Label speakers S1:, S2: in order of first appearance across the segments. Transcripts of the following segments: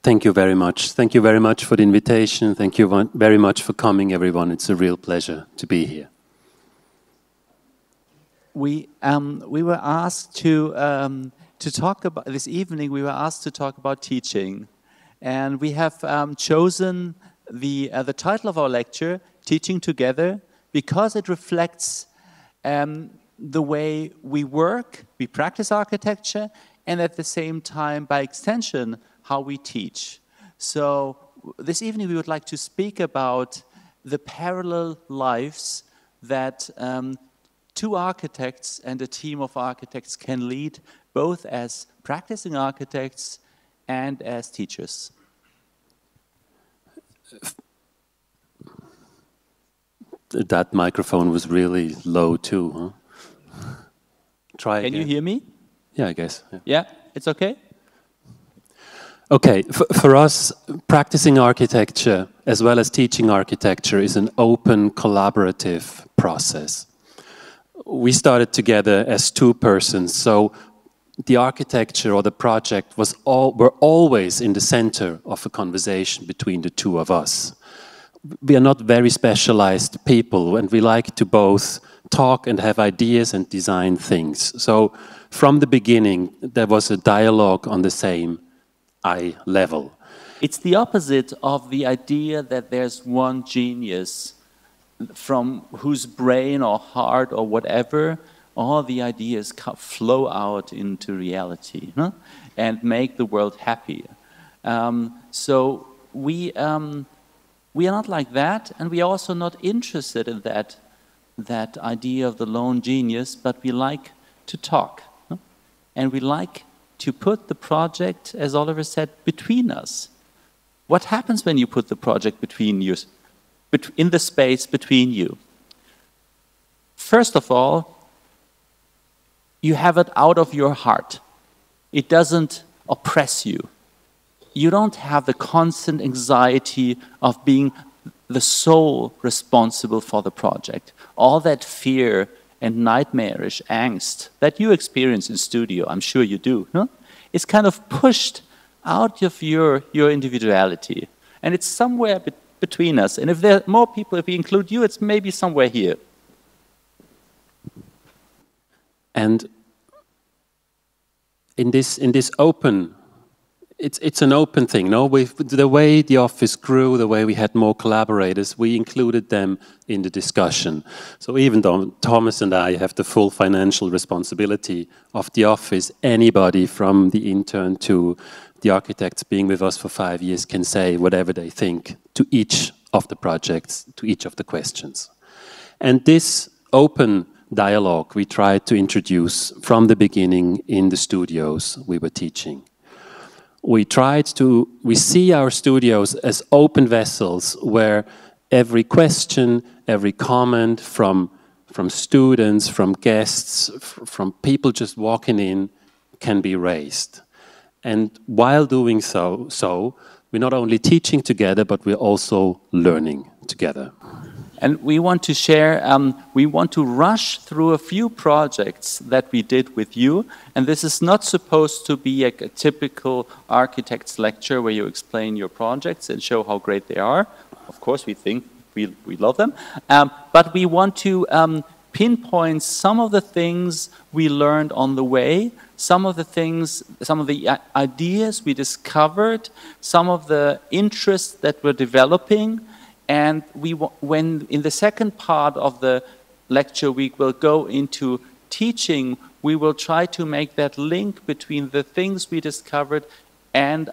S1: Thank you very much. Thank you very much for the invitation. Thank you very much for coming, everyone. It's a real pleasure to be here.
S2: We were asked to talk about this evening. We were asked to talk about teaching, and we have chosen the title of our lecture, "Teaching Together," because it reflects the way we work, we practice architecture, and at the same time, by extension, how we teach. So this evening we would like to speak about the parallel lives that two architects and a team of architects can lead, both as practicing architects and as teachers.
S1: That microphone was really low too, huh? Try again.
S2: Can you hear me?
S1: Yeah, I guess.
S2: Yeah, it's okay?
S1: Okay, for us, practicing architecture as well as teaching architecture is an open, collaborative process. We started together as two persons, so the architecture or the project were always in the center of a conversation between the two of us. We are not very specialized people, and we like to both talk and have ideas and design things. So from the beginning, there was a dialogue on the same eye level.
S2: It's the opposite of the idea that there's one genius from whose brain or heart or whatever all the ideas flow out into reality, huh? And make the world happier. So we are not like that, and we are also not interested in that idea of the lone genius, but we like to talk, huh? And we like to put the project, as Oliver said, between us. What happens when you put the project between you, in the space between you? First of all, you have it out of your heart. It doesn't oppress you. You don't have the constant anxiety of being the sole responsible for the project. All that fear and nightmarish angst that you experience in studio, I'm sure you do, no? It's kind of pushed out of your individuality. And it's somewhere between us. And if there are more people, if we include you, it's maybe somewhere here.
S1: And in this open, it's an open thing, no? The way the office grew, the way we had more collaborators, we included them in the discussion. So even though Thomas and I have the full financial responsibility of the office, anybody from the intern to the architects being with us for 5 years can say whatever they think to each of the projects, to each of the questions. And this open dialogue we tried to introduce from the beginning in the studios we were teaching. We see our studios as open vessels where every question, every comment from students, from guests, from people just walking in can be raised. And while doing so, we're not only teaching together, but we're also learning together.
S2: And we want to share, we want to rush through a few projects that we did with you. And this is not supposed to be a typical architect's lecture where you explain your projects and show how great they are. Of course, we think we love them. But we want to pinpoint some of the things we learned on the way, some of the ideas we discovered, some of the interests that we're developing. And when in the second part of the lecture we will go into teaching, we will try to make that link between the things we discovered and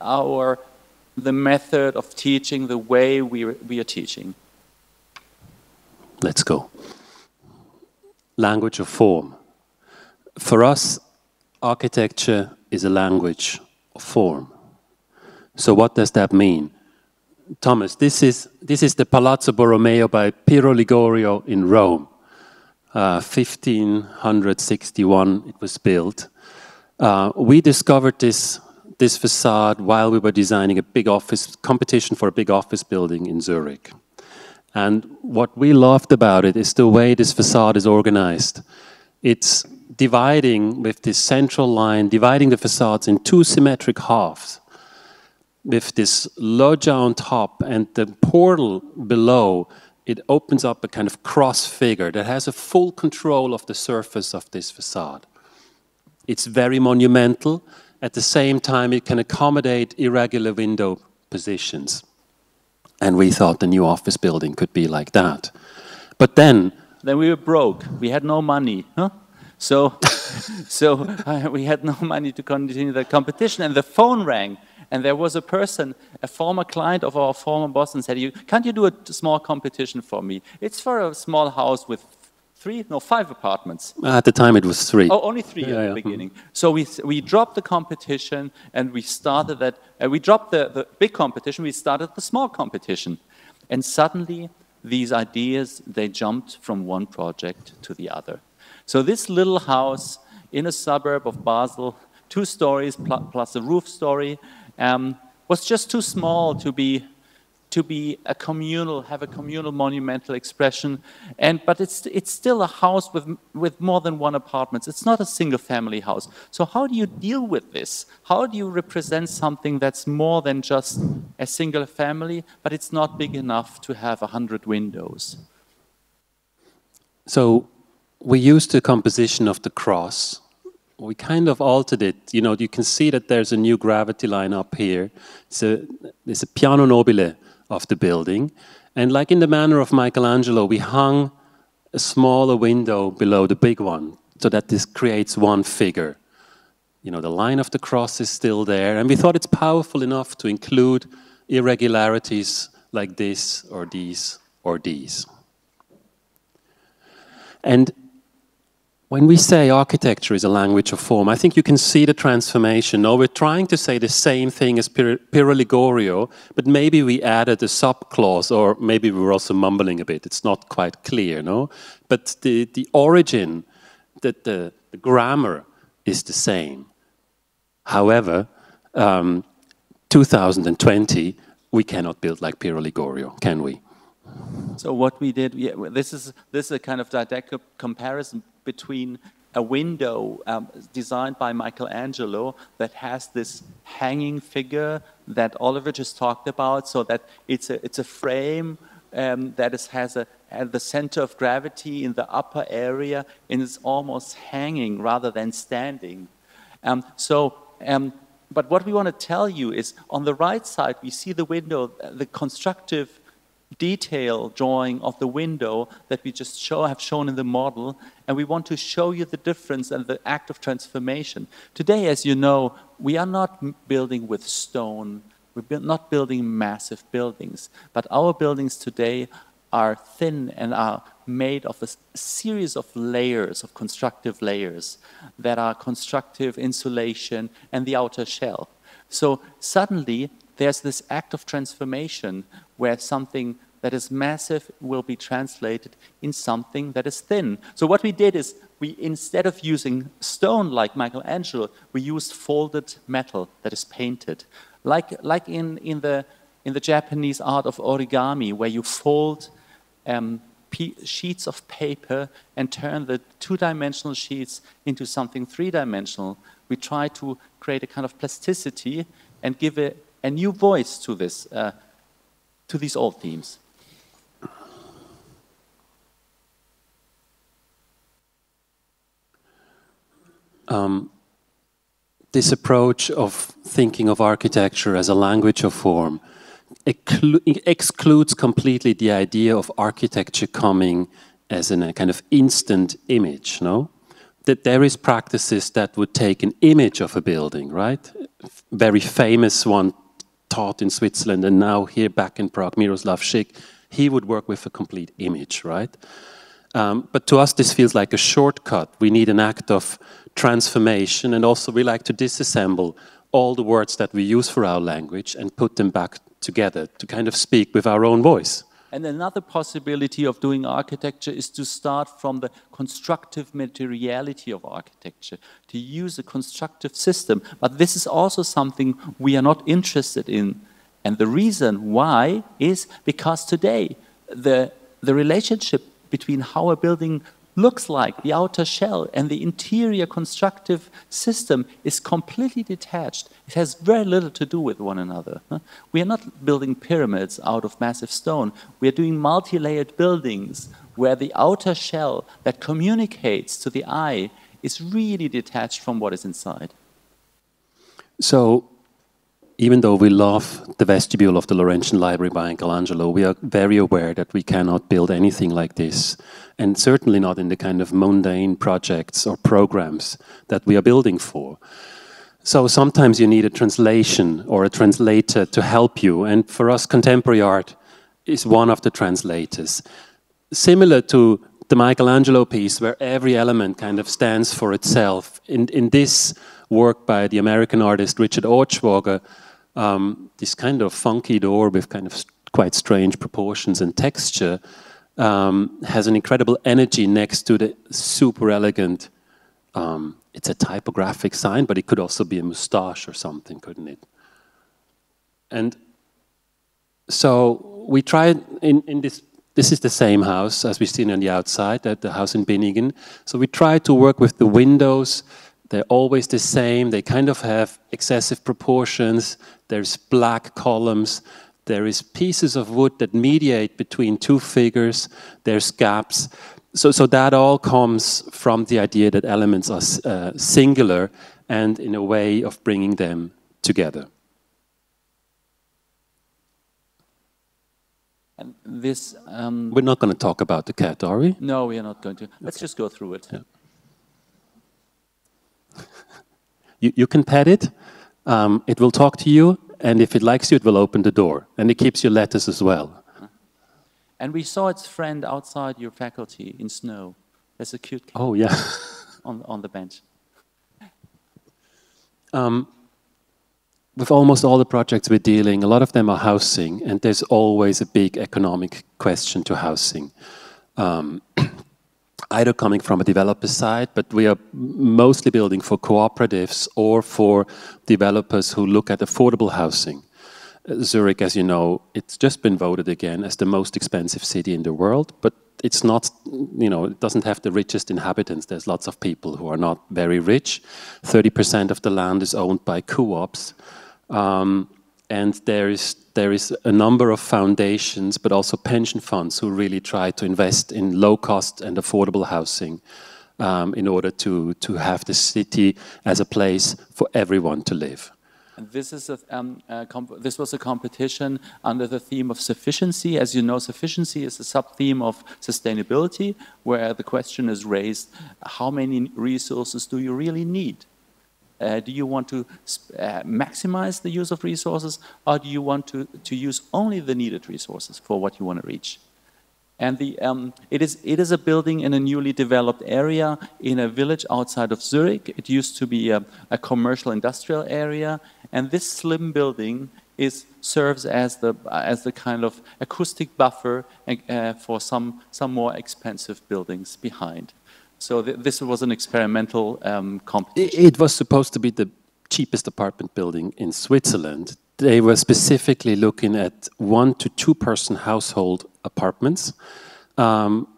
S2: the method of teaching, the way we are teaching.
S1: Let's go. Language of form. For us, architecture is a language of form. So what does that mean? Thomas, this is the Palazzo Borromeo by Piero Ligorio in Rome. 1561 it was built. We discovered this facade while we were designing a big office competition for a big office building in Zurich. And what we loved about it is the way this facade is organized. It's dividing with this central line, dividing the facades in two symmetric halves. with this loggia on top and the portal below, it opens up a kind of cross figure that has a full control of the surface of this facade. It's very monumental. At the same time, it can accommodate irregular window positions. And we thought the new office building could be like that. But then
S2: we were broke. We had no money. Huh? So we had no money to continue the competition. And the phone rang. And there was a person, a former client of our former boss, and said, can't you do a small competition for me? It's for a small house with 5 apartments.
S1: At the time it was 3.
S2: Oh, only 3 at the beginning. So we dropped the competition and we started that. We dropped the big competition, we started the small competition. And suddenly these ideas, they jumped from one project to the other. So this little house in a suburb of Basel, 2 stories plus a roof story, was just too small to be have a communal monumental expression, but it's still a house with more than 1 apartment. It's not a single family house. So how do you deal with this? How do you represent something that's more than just a single family, but it's not big enough to have 100 windows?
S1: So we used the composition of the cross. We kind of altered it. You know, you can see that there's a new gravity line up here. There's a piano nobile of the building. And like in the manner of Michelangelo, we hung a smaller window below the big one so that this creates one figure. You know, the line of the cross is still there. And we thought it's powerful enough to include irregularities like this or these or these. And when we say architecture is a language of form, I think you can see the transformation. Now, we're trying to say the same thing as Piroligorio, but maybe we added a subclause, or maybe we were also mumbling a bit. It's not quite clear, no? But the origin, the grammar is the same. However, 2020, we cannot build like Piroligorio, can we?
S2: So what we did, this is a kind of didactic comparison between a window designed by Michelangelo that has this hanging figure that Oliver just talked about, so that it's a frame that has the center of gravity in the upper area, and it's almost hanging rather than standing. But what we want to tell you is, on the right side, we see the window, the constructive detail drawing of the window that we just have shown in the model, and we want to show you the difference and the act of transformation. Today, as you know, we are not building with stone, we're not building massive buildings, but our buildings today are thin and are made of a series of layers, of constructive layers, that are constructive insulation and the outer shell. So suddenly, there's this act of transformation where something that is massive will be translated in something that is thin. So what we did is, instead of using stone like Michelangelo, we used folded metal that is painted. Like in the Japanese art of origami, where you fold sheets of paper and turn the 2-dimensional sheets into something 3-dimensional. We try to create a kind of plasticity and give a new voice to this, to these old themes.
S1: This approach of thinking of architecture as a language of form excludes completely the idea of architecture coming as a kind of instant image, no? That there is practices that would take an image of a building, right? Very famous one taught in Switzerland, and now here back in Prague, Miroslav Schick, he would work with a complete image, right? But to us, this feels like a shortcut. We need an act of transformation, and also we like to disassemble all the words that we use for our language and put them back together to kind of speak with our own voice.
S2: And another possibility of doing architecture is to start from the constructive materiality of architecture, to use a constructive system. But this is also something we are not interested in. And the reason why is because today the relationship between how a building looks like, the outer shell, and the interior constructive system is completely detached. It has very little to do with one another. We are not building pyramids out of massive stone. We are doing multi-layered buildings where the outer shell that communicates to the eye is really detached from what is inside.
S1: So, even though we love the vestibule of the Laurentian Library by Michelangelo, we are very aware that we cannot build anything like this, and certainly not in the kind of mundane projects or programs that we are building for. So sometimes you need a translation or a translator to help you, and for us, contemporary art is one of the translators. Similar to the Michelangelo piece, where every element kind of stands for itself. In this work by the American artist Richard Orchwager, this kind of funky door with kind of quite strange proportions and texture has an incredible energy next to the super elegant, it's a typographic sign, but it could also be a moustache or something, couldn't it? And so we tried in this is the same house as we've seen on the outside, at the house in Binningen. So we tried to work with the windows. They're always the same. They kind of have excessive proportions. There's black columns. There is pieces of wood that mediate between two figures. There's gaps. So that all comes from the idea that elements are singular and in a way of bringing them together.
S2: And this...
S1: We're not going to talk about the cat, are we?
S2: No, we are not going to. Let's just go through it.
S1: Yeah. You can pet it, it will talk to you, and if it likes you, it will open the door. And it keeps your lettuce as well.
S2: And we saw its friend outside your faculty in snow. There's a cute cat.
S1: Oh, yeah.
S2: on the bench.
S1: With almost all the projects we're dealing, a lot of them are housing, and there's always a big economic question to housing. Either coming from a developer side, but we are mostly building for cooperatives or for developers who look at affordable housing. Zurich, as you know, it's just been voted again as the most expensive city in the world, but it's not, it doesn't have the richest inhabitants. There's lots of people who are not very rich. 30% of the land is owned by co-ops. And there is a number of foundations, but also pension funds who really try to invest in low-cost and affordable housing in order to have the city as a place for everyone to live.
S2: And this is this was a competition under the theme of sufficiency. As you know, sufficiency is a sub-theme of sustainability, where the question is raised, how many resources do you really need? Do you want to maximize the use of resources, or do you want to use only the needed resources for what you want to reach? And it is a building in a newly developed area in a village outside of Zurich. It used to be a commercial industrial area, and this slim building serves as the kind of acoustic buffer for some more expensive buildings behind. So this was an experimental competition.
S1: It was supposed to be the cheapest apartment building in Switzerland. They were specifically looking at 1 to 2 person household apartments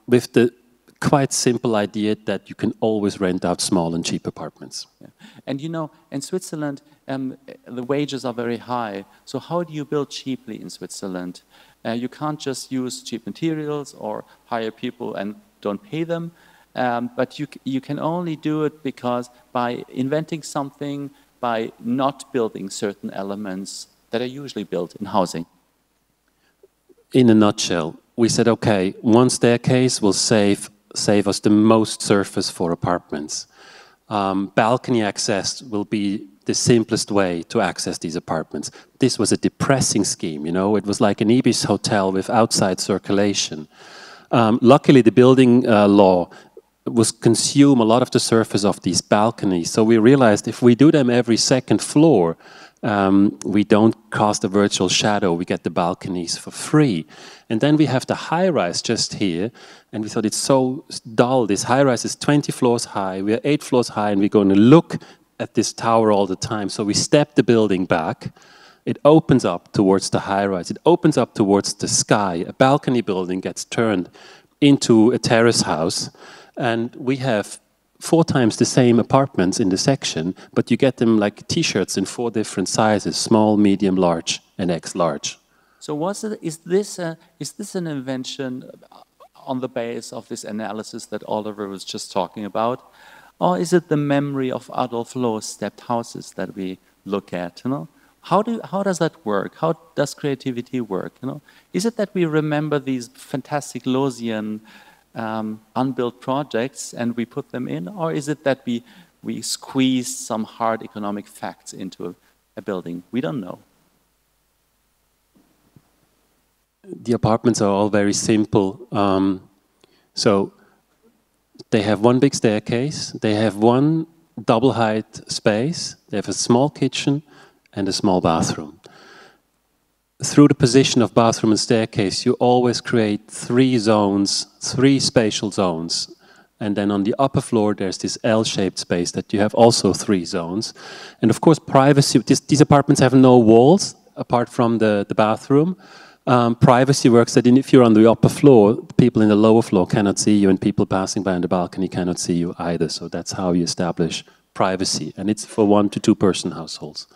S1: with the quite simple idea that you can always rent out small and cheap apartments.
S2: Yeah. And in Switzerland, the wages are very high. So how do you build cheaply in Switzerland? You can't just use cheap materials or hire people and don't pay them. But you can only do it because by inventing something, by not building certain elements that are usually built in housing.
S1: In a nutshell, we said, okay, one staircase will save us the most surface for apartments. Balcony access will be the simplest way to access these apartments. This was a depressing scheme, it was like an Ibis hotel with outside circulation. Luckily, the building law was consume a lot of the surface of these balconies. So we realized if we do them every second floor, we don't cast a virtual shadow, we get the balconies for free. And then we have the high-rise just here, and we thought it's so dull. This high-rise is 20 floors high, we are 8 floors high, and we're going to look at this tower all the time. So we step the building back, it opens up towards the high-rise, it opens up towards the sky, a balcony building gets turned into a terrace house, And we have 4 times the same apartments in the section, but you get them like T-shirts in 4 different sizes: small, medium, large, and X-large.
S2: So is this an invention on the base of this analysis that Oliver was just talking about? Or is it the memory of Adolf Loh's stepped houses that we look at? You know? How does that work? How does creativity work? You know? Is it that we remember these fantastic Lohsian unbuilt projects and we put them in? Or is it that we squeeze some hard economic facts into a building? We don't know.
S1: The apartments are all very simple. So they have one big staircase, they have one double height space, they have a small kitchen and a small bathroom. Through the position of bathroom and staircase, you always create 3 zones, 3 spatial zones. And then on the upper floor, there's this L-shaped space that you have also 3 zones. And of course, privacy, these apartments have no walls apart from the bathroom. Privacy works that if you're on the upper floor, people in the lower floor cannot see you, and people passing by on the balcony cannot see you either. So that's how you establish privacy. And it's for 1 to 2 person households.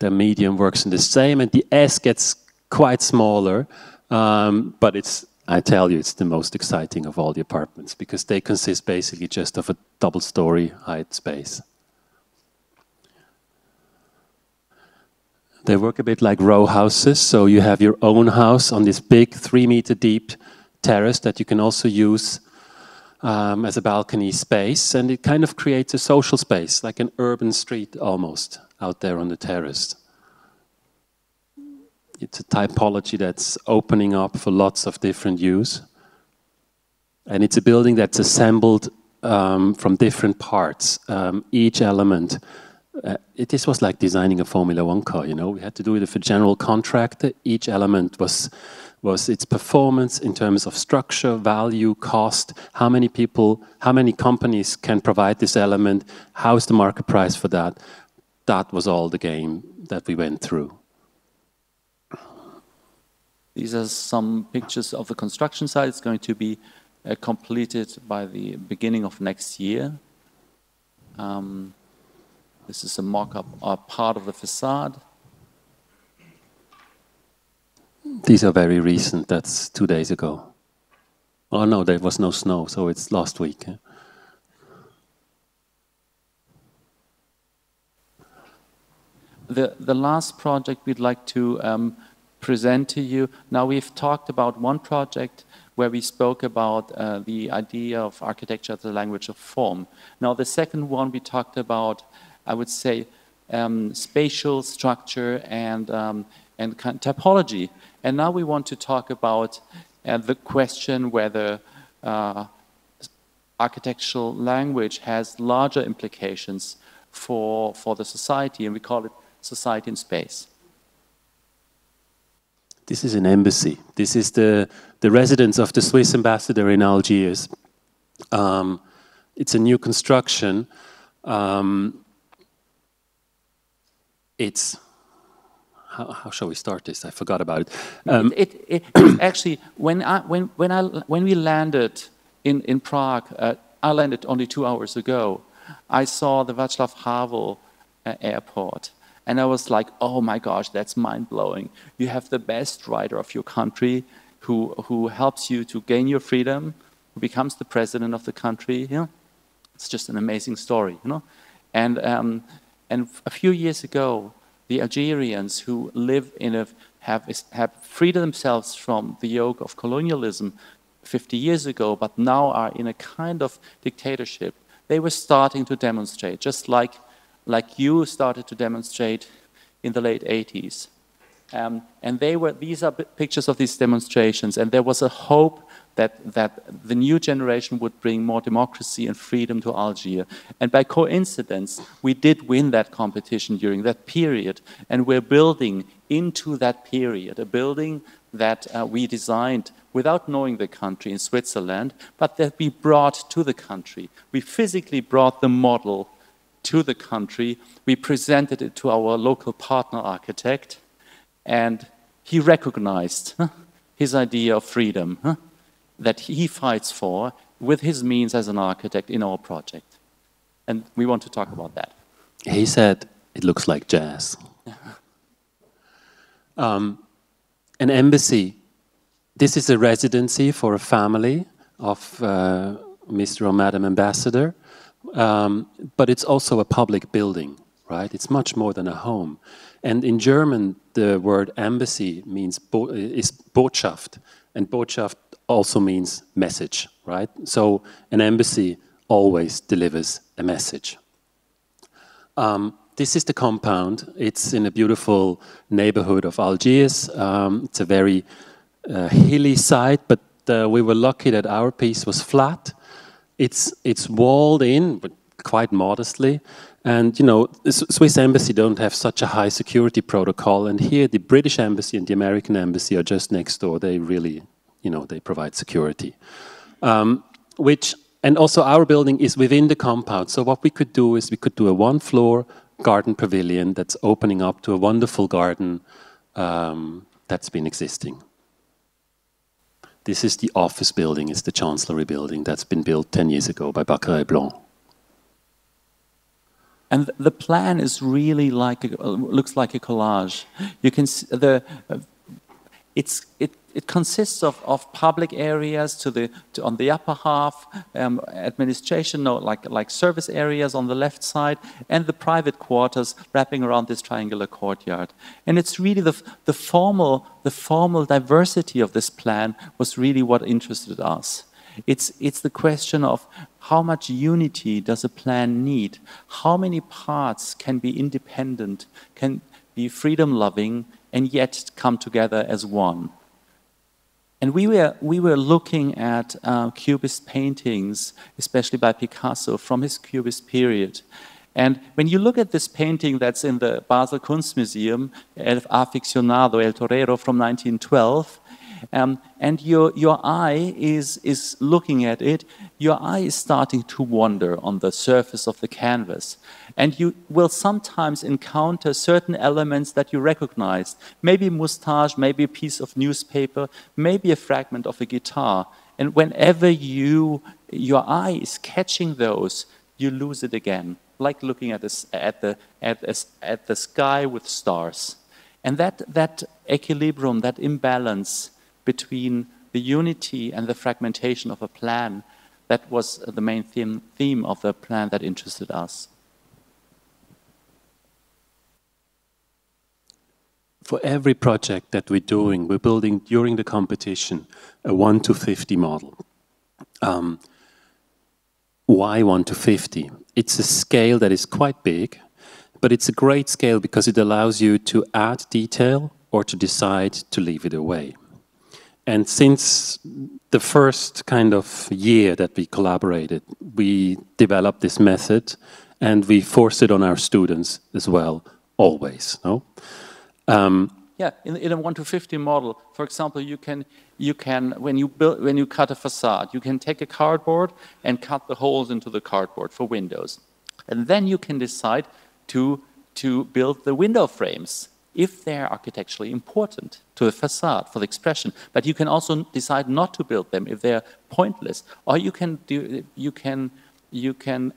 S1: The medium works in the same, and the S gets quite smaller, but I tell you, it's the most exciting of all the apartments, because they consist basically just of a double-story height space. They work a bit like row houses, so you have your own house on this big 3-meter deep terrace that you can also use as a balcony space, and it kind of creates a social space, like an urban street almost, out there on the terrace. It's a typology that's opening up for lots of different use. And it's a building that's assembled from different parts, each element. This was like designing a Formula 1 car, you know. We had to do it with a general contractor. Each element was its performance in terms of structure, value, cost, how many people, how many companies can provide this element, how's the market price for that. That was all the game that we went through.
S2: These are some pictures of the construction site. It's going to be completed by the beginning of next year. This is a mock-up part of the facade.
S1: These are very recent. That's 2 days ago. Oh no, there was no snow, so it's last week.
S2: The last project we'd like to present to you. Now, we've talked about one project where we spoke about the idea of architecture as a language of form. Now, the second one we talked about, I would say, spatial structure and typology. And now we want to talk about the question whether architectural language has larger implications for the society, and we call it society in space.
S1: This is an embassy. This is the residence of the Swiss ambassador in Algiers. It's a new construction. It's how shall we start this? I forgot about it.
S2: It actually, when we landed in Prague, I landed only 2 hours ago. I saw the Václav Havel airport, and I was like, oh my gosh, that's mind-blowing. You have the best writer of your country who helps you to gain your freedom, who becomes the president of the country. You know? It's just an amazing story, you know. And a few years ago, the Algerians who live in have freed themselves from the yoke of colonialism 50 years ago, but now are in a kind of dictatorship. They were starting to demonstrate, just like you started to demonstrate in the late 80s. And these are pictures of these demonstrations, and there was a hope that the new generation would bring more democracy and freedom to Algiers. And by coincidence, we did win that competition during that period, and we're building into that period, a building that we designed without knowing the country in Switzerland, but that we brought to the country. We physically brought the model to the country. We presented it to our local partner architect, and he recognized his idea of freedom. that he fights for with his means as an architect in our project. And we want to talk about that.
S1: He said, it looks like jazz. An embassy. This is a residency for a family of Mr. or Madam Ambassador, but it's also a public building, right? It's much more than a home. And in German, the word embassy means is Botschaft, and Botschaft also means message, right? So an embassy always delivers a message. This is the compound. It's in a beautiful neighborhood of Algiers. It's a very hilly site, but we were lucky that our piece was flat. It's walled in, but quite modestly. And, you know, the Swiss embassy don't have such a high security protocol. And here, the British embassy and the American embassy are just next door. They really, you know, they provide security. And also our building is within the compound. So what we could do is we could do a one-floor garden pavilion that's opening up to a wonderful garden that's been existing. This is the office building, it's the Chancellery building that's been built 10 years ago by Baccarat Blanc.
S2: And the plan is really like looks like a collage. You can see it consists of public areas on the upper half, administration, like service areas on the left side, and the private quarters wrapping around this triangular courtyard. And it's really the formal diversity of this plan was really what interested us. It's the question of how much unity does a plan need? How many parts can be independent, can be freedom-loving, and yet come together as one? And we were looking at Cubist paintings, especially by Picasso, from his Cubist period. And when you look at this painting that's in the Basel Kunstmuseum, El Aficionado, El Torero from 1912, and your eye is looking at it, your eye is starting to wander on the surface of the canvas. And you will sometimes encounter certain elements that you recognize. Maybe a moustache, maybe a piece of newspaper, maybe a fragment of a guitar. And whenever your eye is catching those, you lose it again, like looking at the sky with stars. And that equilibrium, that imbalance between the unity and the fragmentation of a plan, that was the main theme of the plan that interested us.
S1: For every project that we're doing, we're building during the competition a 1 to 50 model. Why 1 to 50? It's a scale that is quite big, but it's a great scale because it allows you to add detail or to decide to leave it away. And since the first kind of year that we collaborated, we developed this method and we force it on our students as well, always, no?
S2: Yeah, in a 1 to 50 model, for example, you can when you cut a facade, you can take a cardboard and cut the holes into the cardboard for windows, and then you can decide to build the window frames if they're architecturally important to the facade for the expression. But you can also decide not to build them if they're pointless, or you can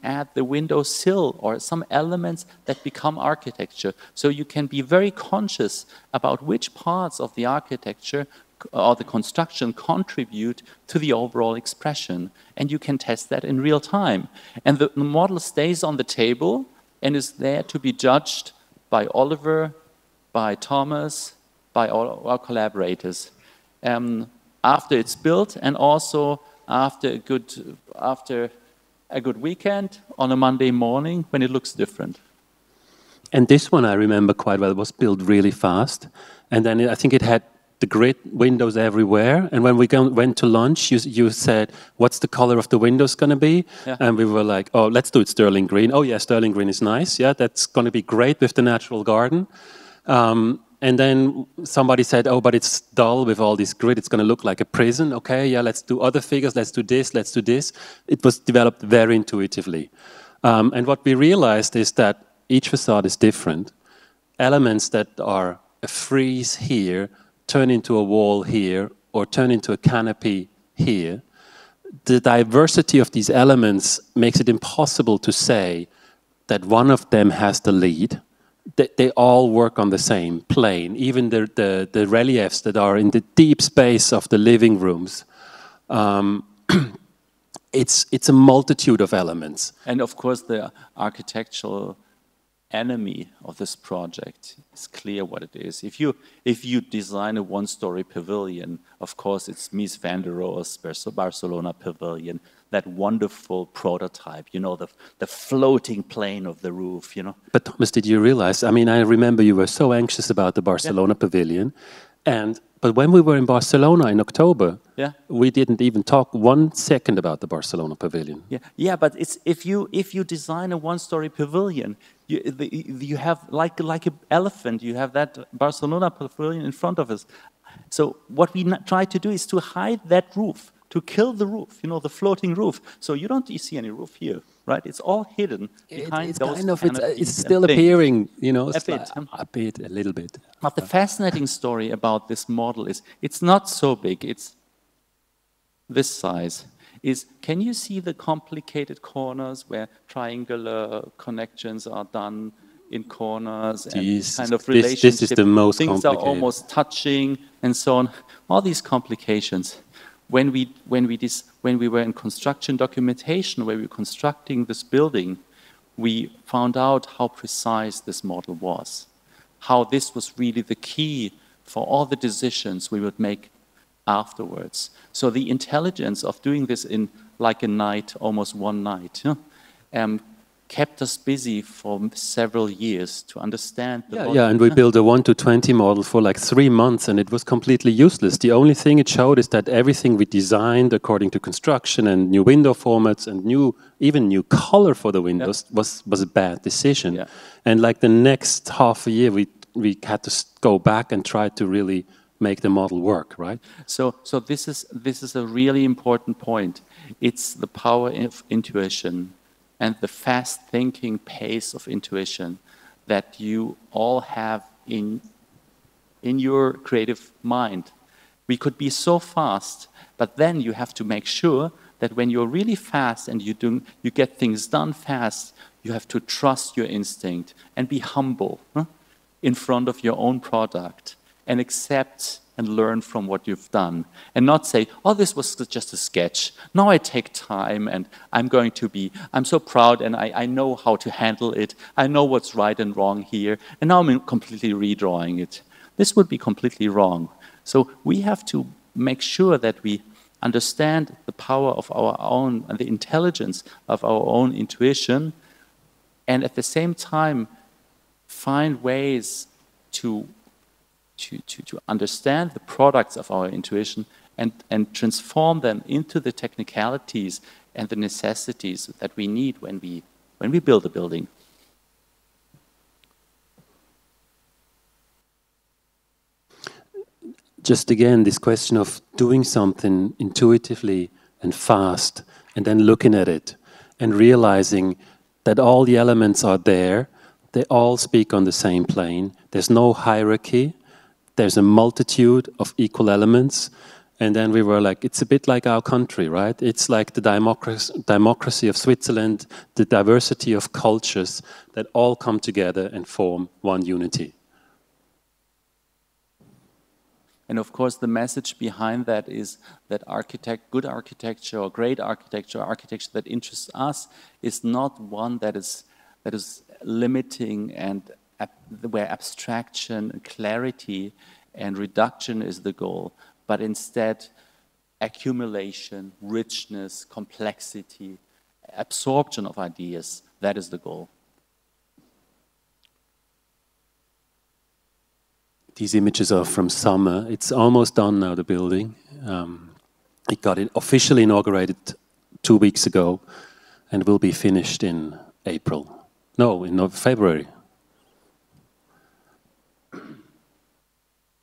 S2: add the window sill or some elements that become architecture. So you can be very conscious about which parts of the architecture or the construction contribute to the overall expression. And you can test that in real time. And the model stays on the table and is there to be judged by Oliver, by Thomas, by all our collaborators. After it's built and also after a good weekend on a Monday morning when it looks different.
S1: And this one I remember quite well. It was built really fast. And then I think it had the grid windows everywhere. And when we went to lunch, you said, what's the color of the windows going to be? Yeah. And we were like, oh, let's do it sterling green. Oh yeah, sterling green is nice. Yeah, that's going to be great with the natural garden. And then somebody said, oh, but it's dull with all this grid. It's going to look like a prison. Okay, yeah, let's do other figures. Let's do this, let's do this. It was developed very intuitively. And what we realized is that each facade is different. Elements that are a frieze here turn into a wall here or turn into a canopy here, the diversity of these elements makes it impossible to say that one of them has the lead. They all work on the same plane. Even the reliefs that are in the deep space of the living rooms, it's a multitude of elements.
S2: And of course, the architectural enemy of this project is clear what it is. If you design a one-story pavilion, of course it's Mies van der Rohe's Barcelona pavilion, that wonderful prototype, you know, the floating plane of the roof, you know.
S1: But Thomas, did you realize, I mean, I remember you were so anxious about the Barcelona pavilion, but when we were in Barcelona in October, we didn't even talk 1 second about the Barcelona pavilion.
S2: Yeah, but it's if you design a one-story pavilion, you have like an elephant, you have that Barcelona pavilion in front of us. So what we try to do is to hide that roof, to kill the roof, you know, the floating roof. So you don't see any roof here, right? It's all hidden behind those
S1: it's still appearing, you know, a little bit.
S2: But the fascinating story about this model is it's not so big, it's this size. Can you see the complicated corners where triangular connections are done in corners and kind of relationships?
S1: This is the most
S2: things
S1: complicated.
S2: Are almost touching and so on. All these complications. When we were in construction documentation, where we were constructing this building, we found out how precise this model was, how this was really the key for all the decisions we would make afterwards. So the intelligence of doing this in like a night, almost one night, kept us busy for several years to understand the model.
S1: Yeah, and we built a 1 to 20 model for like 3 months, and it was completely useless. The only thing it showed is that everything we designed according to construction and new window formats and even new color for the windows was a bad decision.
S2: Yeah.
S1: And like the next half a year, we had to go back and try to really make the model work, right?
S2: So this is a really important point. It's the power of intuition and the fast-thinking pace of intuition that you all have in your creative mind. We could be so fast, but then you have to make sure that when you're really fast and you get things done fast, you have to trust your instinct and be humble in front of your own product and accept and learn from what you've done, and not say, oh, this was just a sketch. Now I take time and I'm so proud and I know how to handle it. I know what's right and wrong here, and now I'm completely redrawing it. This would be completely wrong. So we have to make sure that we understand the power of our own and the intelligence of our own intuition, and at the same time find ways to understand the products of our intuition and transform them into the technicalities and the necessities that we need when we build a building.
S1: Just again, this question of doing something intuitively and fast, and then looking at it and realizing that all the elements are there, they all speak on the same plane. There's no hierarchy. There's a multitude of equal elements, and then we were like, it's a bit like our country, right? It's like the democracy of Switzerland, the diversity of cultures that all come together and form one unity.
S2: And of course, the message behind that is that good architecture or great architecture, architecture that interests us, is not one that is limiting and where abstraction, clarity, and reduction is the goal, but instead accumulation, richness, complexity, absorption of ideas, that is the goal.
S1: These images are from summer. It's almost done now, the building. It got officially inaugurated 2 weeks ago and will be finished in April. No, in February.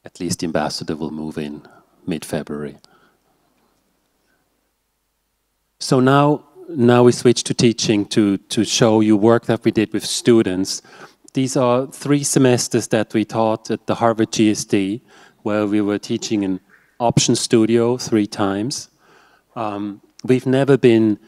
S1: At least the ambassador will move in mid-February. So now we switch to teaching to show you work that we did with students. These are 3 semesters that we taught at the Harvard GSD, where we were teaching an option studio 3 times. We've never been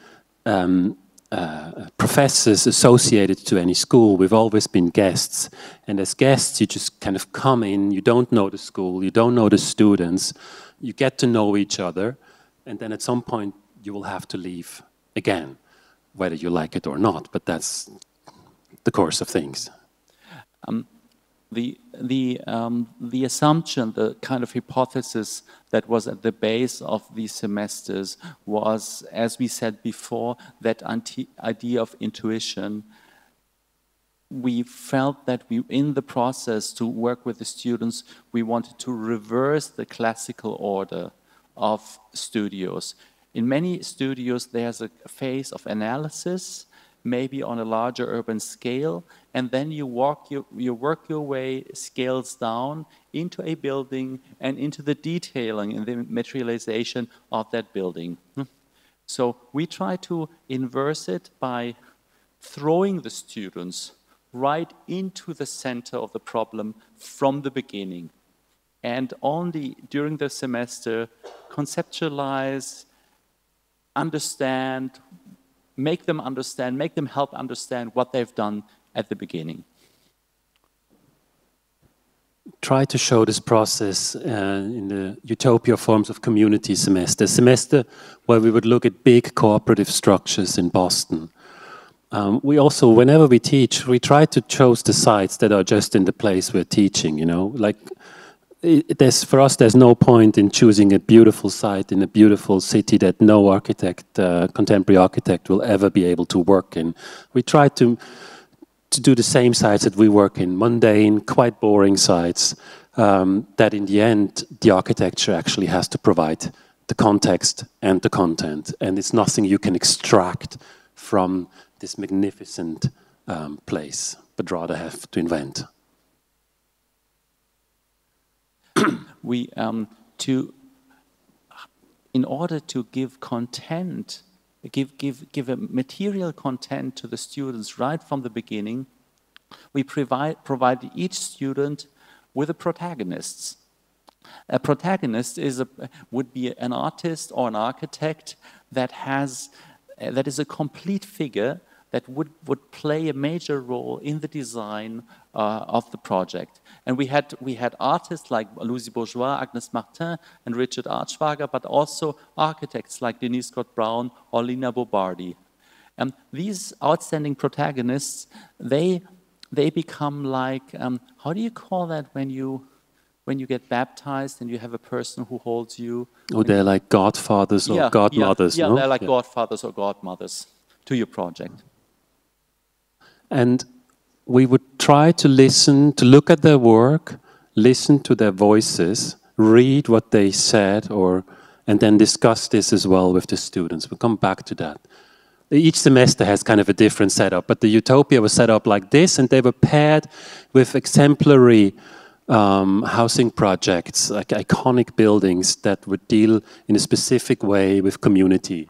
S1: professors associated to any school. We've always been guests. And as guests, you just kind of come in, you don't know the school, you don't know the students, you get to know each other, and then at some point you will have to leave again, whether you like it or not, but that's the course of things.
S2: The assumption, the kind of hypothesis that was at the base of these semesters was, as we said before, that idea of intuition. We felt that in the process to work with the students, we wanted to reverse the classical order of studios. In many studios, there's a phase of analysis, maybe on a larger urban scale, and then you work your way scales down into a building and into the detailing and the materialization of that building. So we try to inverse it by throwing the students right into the center of the problem from the beginning, and only during the semester conceptualize, understand, make them help understand what they've done at the beginning.
S1: Try to show this process in the Utopia Forms of Community semester where we would look at big cooperative structures in Boston. We also, whenever we teach, we try to choose the sites that are just in the place we're teaching, you know, like for us, there's no point in choosing a beautiful site in a beautiful city that no architect, contemporary architect, will ever be able to work in. We try to do the same sites that we work in, mundane, quite boring sites, that in the end, the architecture actually has to provide the context and the content. And it's nothing you can extract from this magnificent place, but rather have to invent. In order to give content, give a material content to the students right from the beginning, we provide each student with a protagonist. A protagonist would be an artist or an architect that is a complete figure that would play a major role in the design of the project. And we had artists like Louise Bourgeois, Agnes Martin, and Richard Archwager, but also architects like Denise Scott Brown or Lina Bobardi. And these outstanding protagonists, they become like, how do you call that when you get baptized and you have a person who holds you? Oh, they're like godfathers or godmothers,
S2: yeah,
S1: no?
S2: They're like godfathers or godmothers to your project.
S1: And we would try to listen, to look at their work, listen to their voices, read what they said, and then discuss this as well with the students. We'll come back to that. Each semester has kind of a different setup, but the Utopia was set up like this, and they were paired with exemplary housing projects, like iconic buildings that would deal in a specific way with community.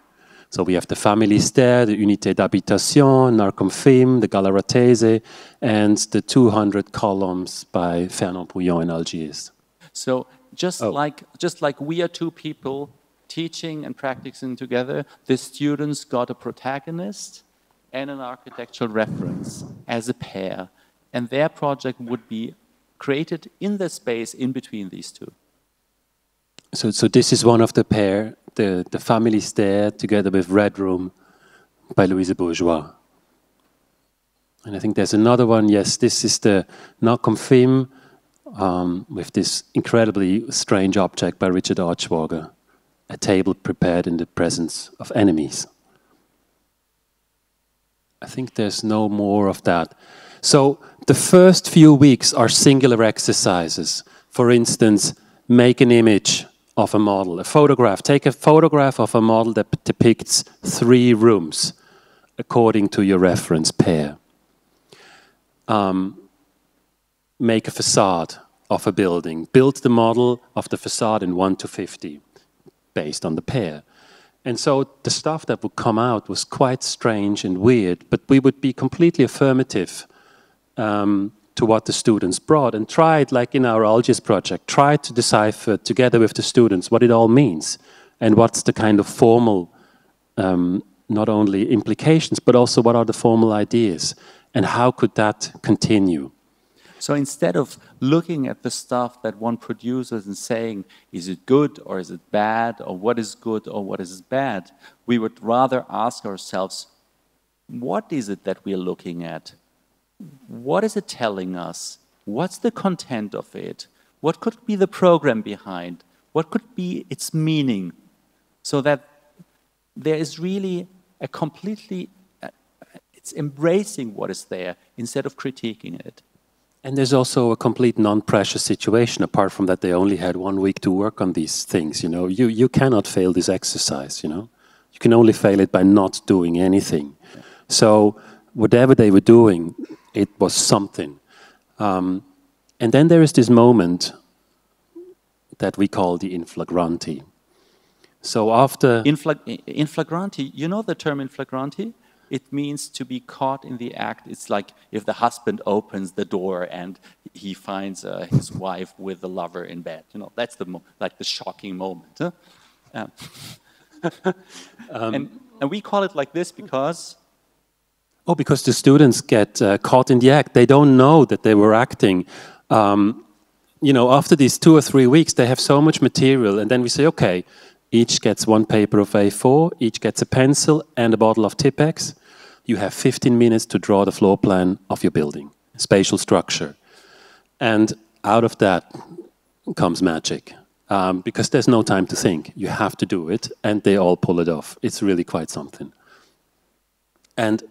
S1: So we have the Family Stair, the Unité d'Habitation, Narcomfim, the Galeratese, and the 200 columns by Fernand Brouillon in Algiers.
S2: So just like we are two people teaching and practicing together, the students got a protagonist and an architectural reference as a pair. And their project would be created in the space in between these two.
S1: So this is one of the pair, the Family Stair together with Red Room by Louise Bourgeois. And I think there's another one, yes, this is the Narcomfim with this incredibly strange object by Richard Archwager, a table prepared in the presence of enemies. I think there's no more of that. So the first few weeks are singular exercises. For instance, make an image of a model, a photograph. Take a photograph of a model that depicts 3 rooms according to your reference pair. Make a facade of a building. Build the model of the facade in 1 to 50 based on the pair. And so the stuff that would come out was quite strange and weird, but we would be completely affirmative to what the students brought and tried, like in our Algiers project, tried to decipher together with the students what it all means. And what's the kind of formal, not only implications, but also what are the formal ideas? And how could that continue?
S2: So instead of looking at the stuff that one produces and saying, is it good or is it bad, or what is good or what is bad, we would rather ask ourselves, what is it that we're looking at? What is it telling us? What's the content of it? What could be the program behind? What could be its meaning? So that there is really a completely, it's embracing what is there instead of critiquing it.
S1: And there's also a complete non-pressure situation. Apart from that, they only had 1 week to work on these things. You know, you cannot fail this exercise. You know, you can only fail it by not doing anything. Yeah. So whatever they were doing, it was something. And then there is this moment that we call the in flagranti. So after
S2: in flagranti, you know the term in flagranti? It means to be caught in the act. It's like if the husband opens the door and he finds his wife with the lover in bed. You know, that's like the shocking moment. Huh? And we call it like this because...
S1: Oh, because the students get caught in the act. They don't know that they were acting. You know, after these 2 or 3 weeks, they have so much material. And then we say, okay, each gets 1 paper of A4, each gets a pencil and a bottle of Tipp-Ex. You have 15 minutes to draw the floor plan of your building, spatial structure. And out of that comes magic. Because there's no time to think. You have to do it, and they all pull it off. It's really quite something. And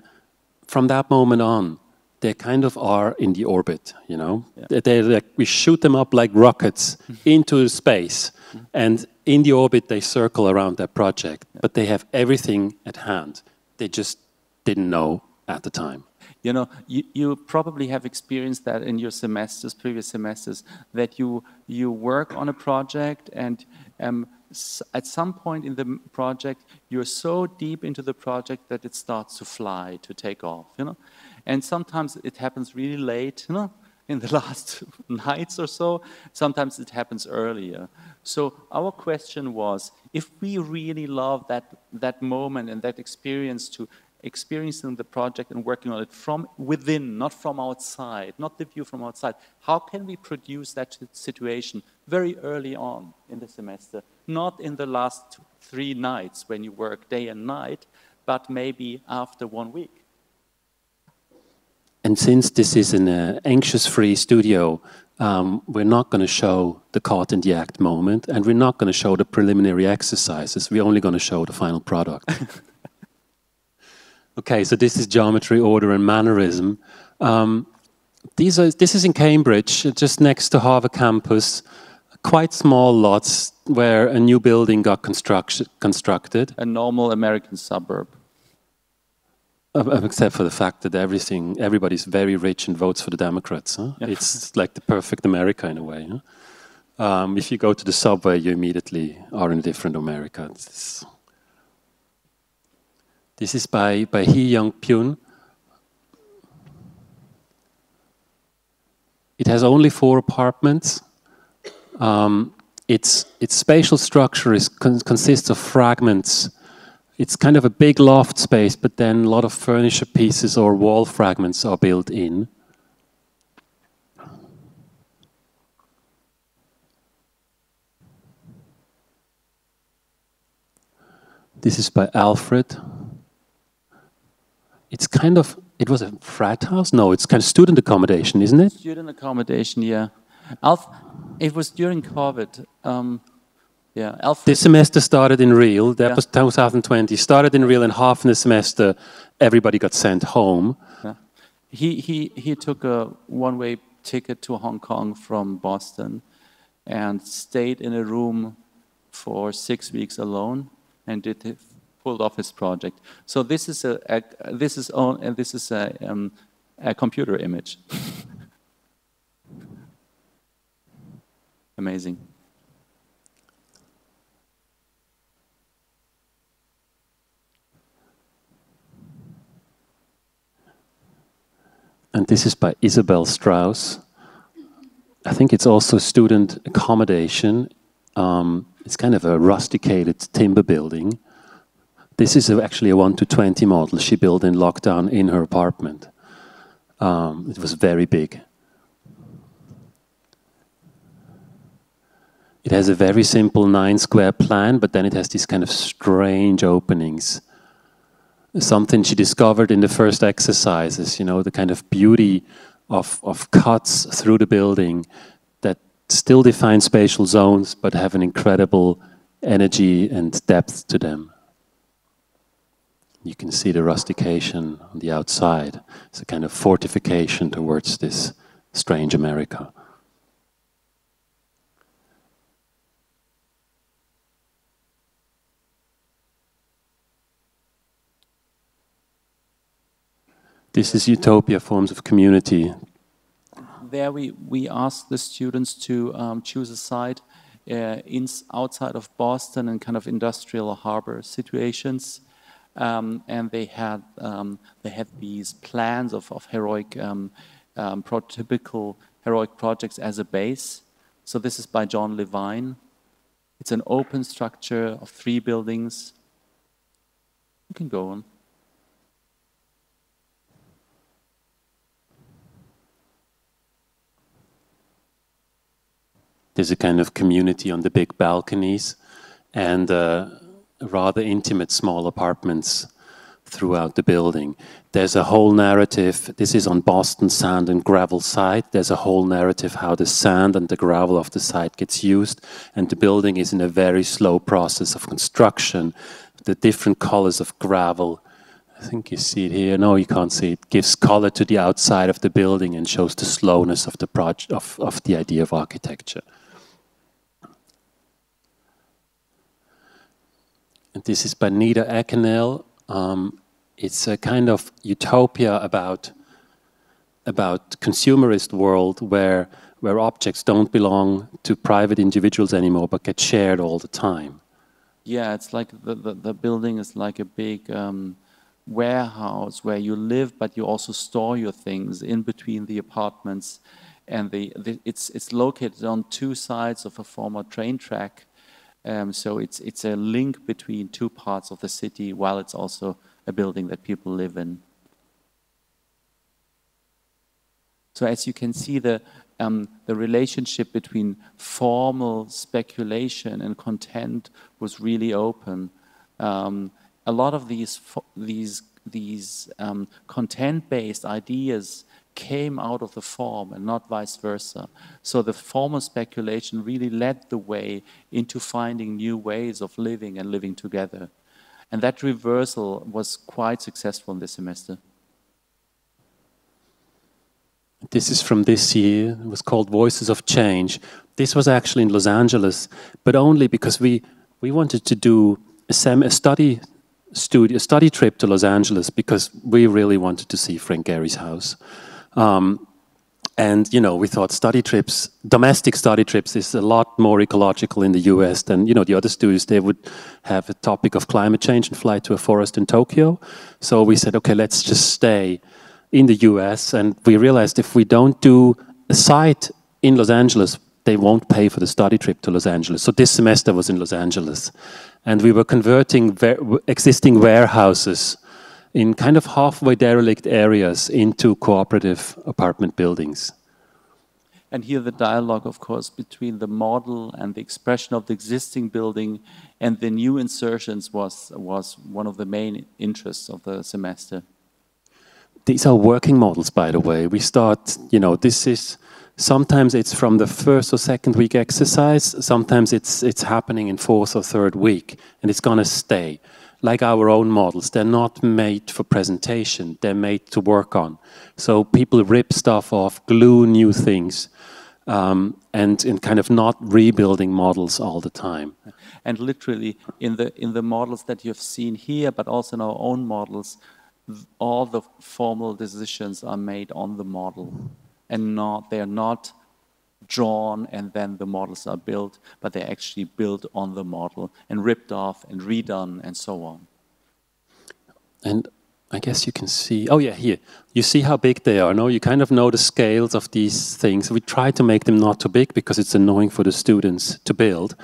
S1: from that moment on, they kind of are in the orbit, you know. Yeah. We shoot them up like rockets into space. And in the orbit, they circle around their project. But they have everything at hand. They just didn't know at the time.
S2: You know, you probably have experienced that in your semesters, previous semesters, that you work on a project and at some point in the project, you're so deep into the project that it starts to fly, to take off, you know. And sometimes it happens really late, you know, in the last nights or so. Sometimes it happens earlier. So our question was, if we really love that moment and that experience to experiencing the project and working on it from within, not from outside, not the view from outside, how can we produce that situation very early on in the semester, not in the last 3 nights when you work day and night, but maybe after 1 week?
S1: And since this is an anxious-free studio, we're not going to show the caught in the act moment, and we're not going to show the preliminary exercises. We're only going to show the final product. Okay, so this is geometry, order, and mannerism. This is in Cambridge, just next to Harvard campus. Quite small lots where a new building got constructed.
S2: A normal American suburb.
S1: Except for the fact that everybody's very rich and votes for the Democrats. Huh? Yeah. It's like the perfect America in a way. Huh? If you go to the subway, you immediately are in a different America. This is by Hee Young-pyun. It has only 4 apartments. Its spatial structure consists of fragments. It's kind of a big loft space, but then a lot of furniture pieces or wall fragments are built in. This is by Alfred. It's kind of, it was a frat house? No, it's kind of student accommodation, isn't it?
S2: Student accommodation, yeah. It was during COVID. Yeah, Alfred.
S1: This semester started in Real, that was 2020. Started in Real, and half in the semester, everybody got sent home.
S2: Yeah. He took a one-way ticket to Hong Kong from Boston and stayed in a room for 6 weeks alone and pulled off his project. So this is a computer image. Amazing.
S1: And this is by Isabel Strauss. I think it's also student accommodation. It's kind of a rusticated timber building. This is actually a 1:20 model she built in lockdown in her apartment. It was very big. It has a very simple 9-square plan, but then it has these kind of strange openings. Something she discovered in the first exercises, you know, the kind of beauty of cuts through the building that still define spatial zones, but have an incredible energy and depth to them. You can see the rustication on the outside. It's a kind of fortification towards this strange America. This is Utopia Forms of Community.
S2: There we asked the students to choose a site outside of Boston in kind of industrial harbor situations. And they had these plans of heroic, prototypical heroic projects as a base. So this is by John Levine. It's an open structure of 3 buildings. You can go on.
S1: There's a kind of community on the big balconies and rather intimate small apartments throughout the building. There's a whole narrative. This is on Boston sand and gravel site. There's a whole narrative how the sand and the gravel of the site gets used, and the building is in a very slow process of construction. The different colors of gravel, I think you see it here. No, you can't see it. Gives color to the outside of the building and shows the slowness of the project, of the idea of architecture. And this is by Nida Ekenel. It's a kind of utopia about consumerist world where objects don't belong to private individuals anymore, but get shared all the time.
S2: Yeah, it's like the building is like a big warehouse where you live, but you also store your things in between the apartments. And it's located on 2 sides of a former train track. So it's a link between 2 parts of the city, while it's also a building that people live in. So as you can see, the relationship between formal speculation and content was really open. A lot of these content-based ideas came out of the form and not vice versa. So the formal speculation really led the way into finding new ways of living and living together. And that reversal was quite successful in this semester.
S1: This is from this year. It was called Voices of Change. This was actually in Los Angeles, but only because we wanted to do a study trip to Los Angeles because we really wanted to see Frank Gehry's house. And, you know, we thought domestic study trips is a lot more ecological in the US than, you know, the other studios. They would have a topic of climate change and fly to a forest in Tokyo. So we said, okay, let's just stay in the US. And we realized if we don't do a site in Los Angeles, they won't pay for the study trip to Los Angeles. So this semester was in Los Angeles. And we were converting existing warehouses in kind of halfway derelict areas into cooperative apartment buildings.
S2: And here the dialogue, of course, between the model and the expression of the existing building and the new insertions was one of the main interests of the semester.
S1: These are working models, by the way. We start, you know, sometimes it's from the 1st or 2nd week exercise, sometimes it's happening in 4th or 3rd week, and it's gonna stay. Like our own models, they're not made for presentation, they're made to work on. So people rip stuff off, glue new things, and kind of not rebuilding models all the time.
S2: And literally, in the models that you've seen here, but also in our own models, all the formal decisions are made on the model, and they're not drawn and then the models are built, but they're actually built on the model and ripped off and redone and so on.
S1: And I guess you can see, oh yeah, here. You see how big they are, no? You kind of know the scales of these things. We try to make them not too big because it's annoying for the students to build.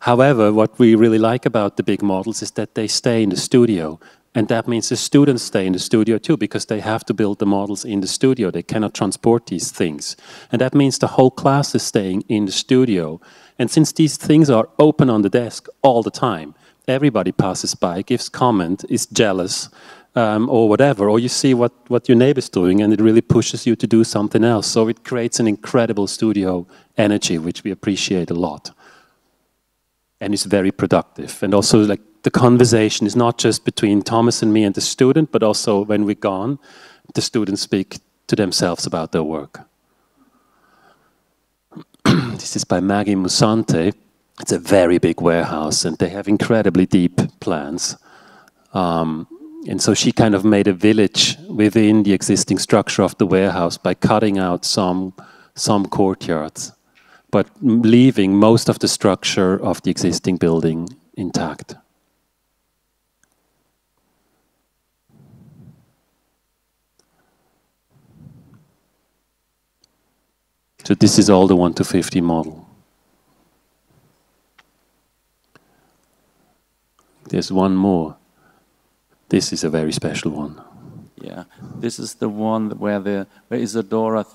S1: However, what we really like about the big models is that they stay in the studio. And that means the students stay in the studio too, because they have to build the models in the studio. They cannot transport these things. And that means the whole class is staying in the studio. And since these things are open on the desk all the time, everybody passes by, gives comment, is jealous, or whatever, or you see what your neighbor's doing, and it really pushes you to do something else. So it creates an incredible studio energy, which we appreciate a lot. And it's very productive. And also, like, the conversation is not just between Thomas and me and the student, but also when we're gone, the students speak to themselves about their work. This is by Maggie Musante. It's a very big warehouse, and they have incredibly deep plans. And so she kind of made a village within the existing structure of the warehouse by cutting out some courtyards, but leaving most of the structure of the existing building intact. So this is all the 1:50 model. There's one more. This is a very special one.
S2: Yeah, this is the one where Isadora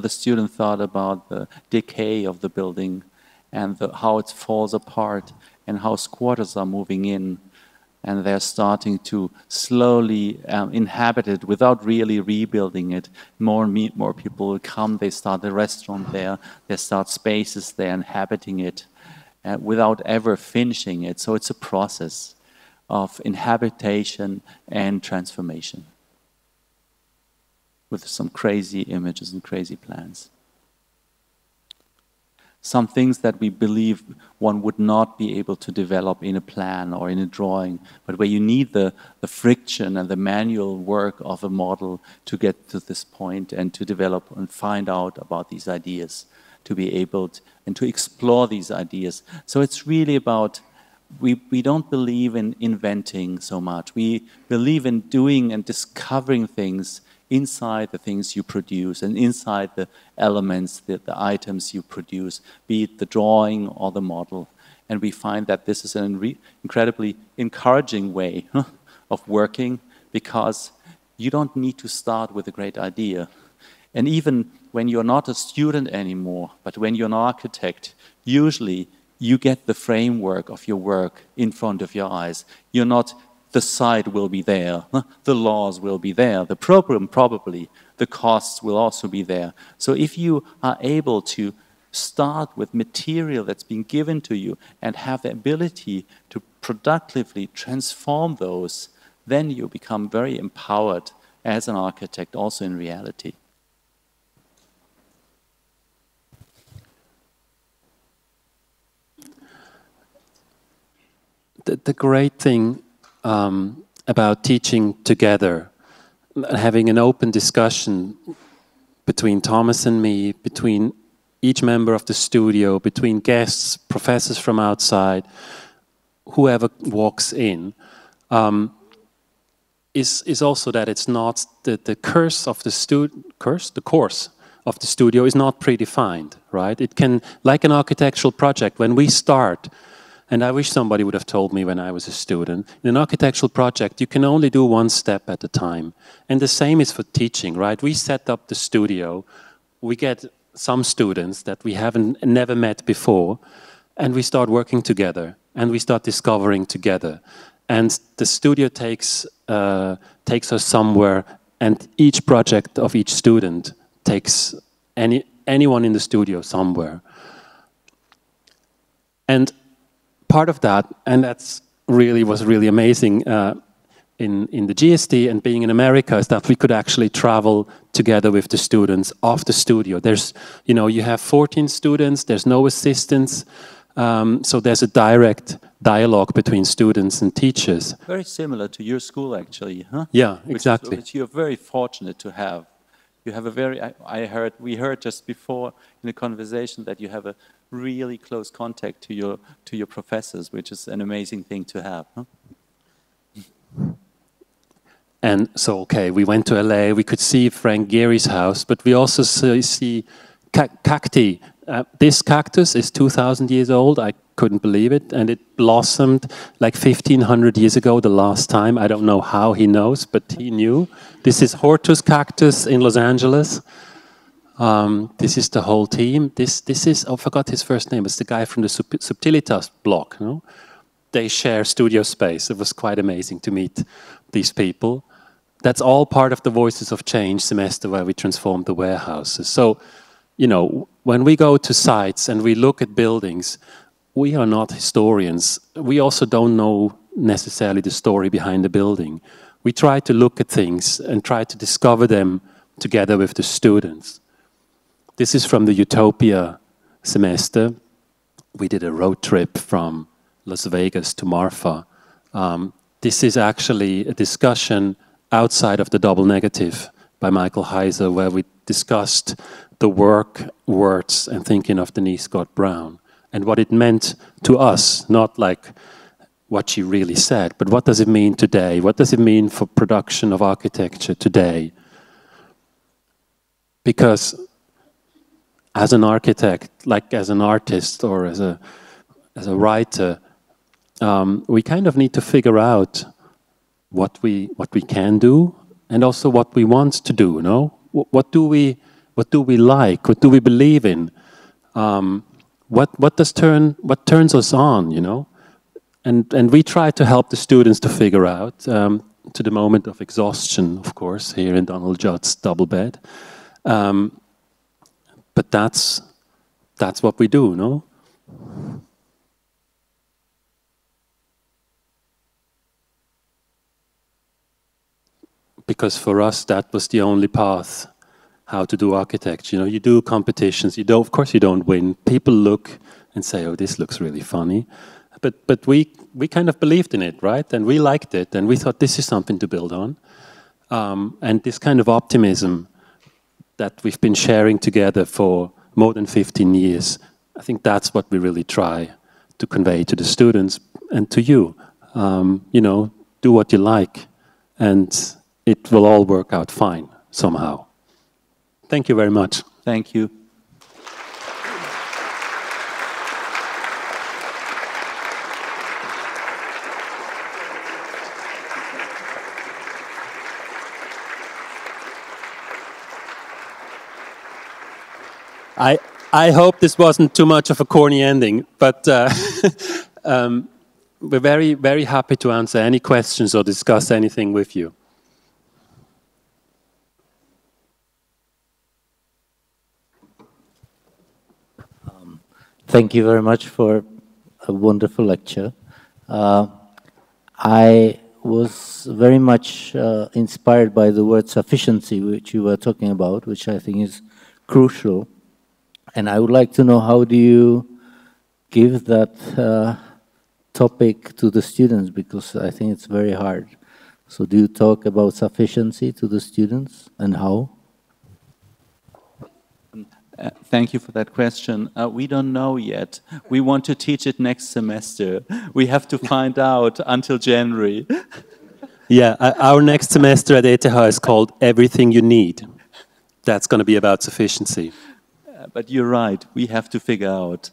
S2: the student thought about the decay of the building and how it falls apart and how squatters are moving in. And they're starting to slowly inhabit it without really rebuilding it. More and more people will come, they start a restaurant there, they start spaces there, inhabiting it without ever finishing it. So it's a process of inhabitation and transformation with some crazy images and crazy plans. Some things that we believe one would not be able to develop in a plan or in a drawing, but where you need the friction and the manual work of a model to get to this point and to develop and find out about these ideas, to be able to, and to explore these ideas. So it's really about, we don't believe in inventing so much. We believe in doing and discovering things inside the things you produce and inside the elements, the items you produce, be it the drawing or the model. And we find that this is an incredibly encouraging way of working, because you don't need to start with a great idea. And even when you're not a student anymore, but when you're an architect, usually you get the framework of your work in front of your eyes. You're not, the site will be there, the laws will be there, the program probably, the costs will also be there. So if you are able to start with material that's been given to you and have the ability to productively transform those, then you become very empowered as an architect, also in reality.
S1: The great thing about teaching together, having an open discussion between Thomas and me, between each member of the studio, between guests, professors from outside, whoever walks in, is also that it's not the course of the course of the studio is not predefined, right? It can, like an architectural project, when we start. And I wish somebody would have told me when I was a student. In an architectural project, you can only do one step at a time. And the same is for teaching, right? We set up the studio. We get some students that we haven't never met before, and we start working together, and we start discovering together. And the studio takes us somewhere, and each project of each student takes anyone in the studio somewhere. And part of that, and that's was really amazing in the GSD and being in America, is that we could actually travel together with the students of the studio. There's, you have 14 students, there's no assistants, so there's a direct dialogue between students and teachers.
S2: Very similar to your school, actually, huh?
S1: Yeah, exactly.
S2: Which you're very fortunate to have. You have a very, we heard just before in the conversation that you have a really close contact to your professors, which is an amazing thing to have. Huh?
S1: And so, okay, we went to LA, we could see Frank Gehry's house, but we also see cacti this cactus is 2,000 years old. I couldn't believe it. And it blossomed like 1,500 years ago the last time. I don't know how he knows, but he knew. This is Hortus cactus in Los Angeles. This is the whole team. This is, I forgot his first name. It's the guy from the Subtilitas blog. No? They share studio space. It was quite amazing to meet these people. That's all part of the Voices of Change semester where we transformed the warehouses. So, you know, when we go to sites and we look at buildings, we are not historians. We also don't know necessarily the story behind the building. We try to look at things and try to discover them together with the students. This is from the Utopia semester. We did a road trip from Las Vegas to Marfa. This is actually a discussion outside of the double negative by Michael Heiser, where we discussed the work, words, and thinking of Denise Scott Brown, and what it meant to us, not like what she really said, but what does it mean today? What does it mean for production of architecture today? Because as an architect, like as an artist or as a writer, we kind of need to figure out what we can do and also what we want to do. No, what do we like? What do we believe in? What turns us on? You know, and we try to help the students to figure out to the moment of exhaustion, of course, here in Donald Judd's double bed. But that's what we do. No. Because for us, that was the only path how to do architecture. You know, you do competitions. Of course, you don't win. People look and say, "Oh, this looks really funny," but we kind of believed in it, right? And we liked it, and we thought this is something to build on. And this kind of optimism that we've been sharing together for more than 15 years, I think that's what we really try to convey to the students and to you. You know, do what you like, and it will all work out fine somehow. Thank you very much.
S2: Thank you.
S1: I hope this wasn't too much of a corny ending, but we're very, very happy to answer any questions or discuss anything with you.
S3: Thank you very much for a wonderful lecture. I was very much inspired by the word sufficiency, which you were talking about, which I think is crucial. And I would like to know, how do you give that topic to the students? Because I think it's very hard. So do you talk about sufficiency to the students, and how?
S2: Thank you for that question. We don't know yet. We want to teach it next semester. We have to find out until January.
S1: Yeah, our next semester at ETH is called Everything You Need. That's going to be about sufficiency.
S2: But you're right. We have to figure out.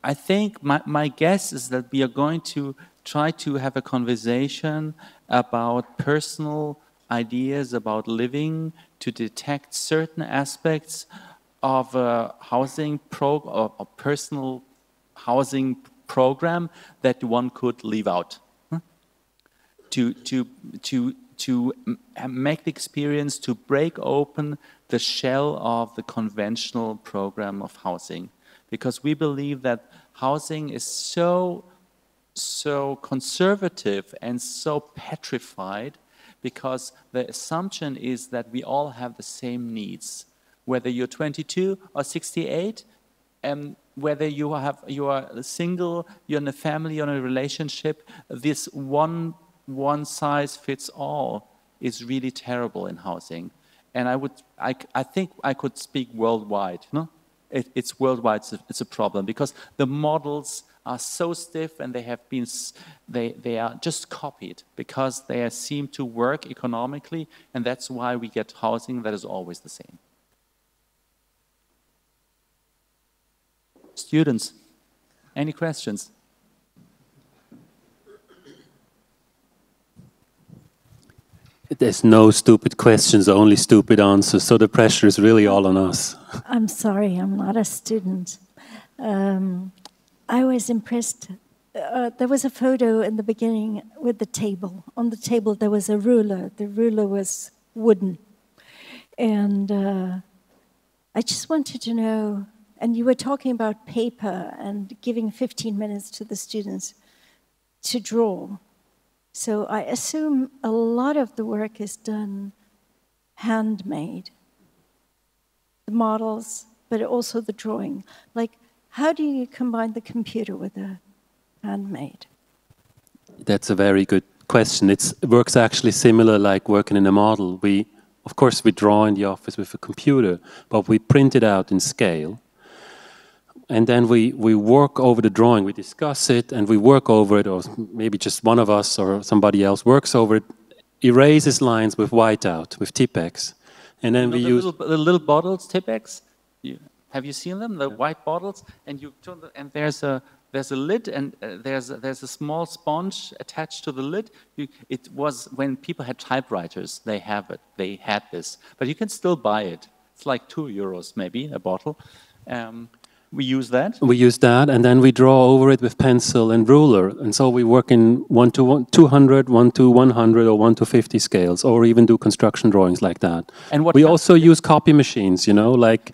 S2: I think my guess is that we are going to try to have a conversation about personal ideas about living, to detect certain aspects of a housing or a personal housing program that one could leave out. To make the experience, to break open the shell of the conventional program of housing. Because we believe that housing is so conservative and so petrified, because the assumption is that we all have the same needs, whether you're 22 or 68, and whether you are single, you're in a family, you're in a relationship. This one size fits all is really terrible in housing, and I think I could speak worldwide. No, it's worldwide. It's a problem because the models are so stiff, and they are just copied because they seem to work economically, and that's why we get housing that is always the same. Students, any questions?
S1: There's no stupid questions, only stupid answers, so the pressure is really all on us.
S4: I'm sorry, I'm not a student. I was impressed. There was a photo in the beginning with the table. On the table there was a ruler. The ruler was wooden. And I just wanted to know, and you were talking about paper and giving 15 minutes to the students to draw. So I assume a lot of the work is done handmade. The models, but also the drawing. Like, how do you combine the computer with the handmade?
S1: That's a very good question. It works actually similar like working in a model. Of course, we draw in the office with a computer, but we print it out in scale. And then we work over the drawing, we discuss it, and we work over it, or maybe just one of us or somebody else works over it, erases lines with whiteout, with Tipp-Ex. And then we use...
S2: The little bottles, Tipp-Ex, have you seen them, the white bottles? And you turn and there's a lid, and there's a small sponge attached to the lid. It was when people had typewriters, they had this. But you can still buy it. It's like €2 maybe, a bottle. We use that? We use that, and then we draw over it with pencil and ruler. And so we work in 1:200, 1:100, or 1:50 scales, or even do construction drawings like that. And we also use copy machines, like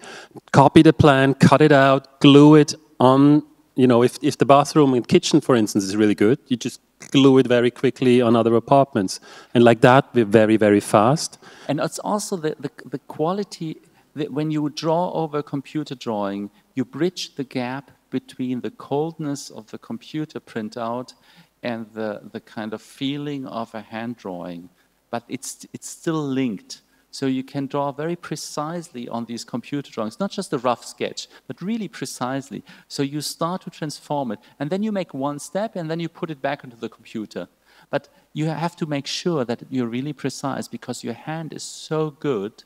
S2: copy the plan, cut it out, glue it on, if the bathroom and kitchen, for instance, is really good, you just glue it very quickly on other apartments. And like that, we're very, very fast. And it's also the quality... When you draw over a computer drawing, you bridge the gap between the coldness of the computer printout and the kind of feeling of a hand drawing. But it's still linked. So you can draw very precisely on these computer drawings, not just a rough sketch, but really precisely. So you start to transform it, and then you make one step, and then you put it back into the computer. But you have to make sure that you're really precise, because your hand is so good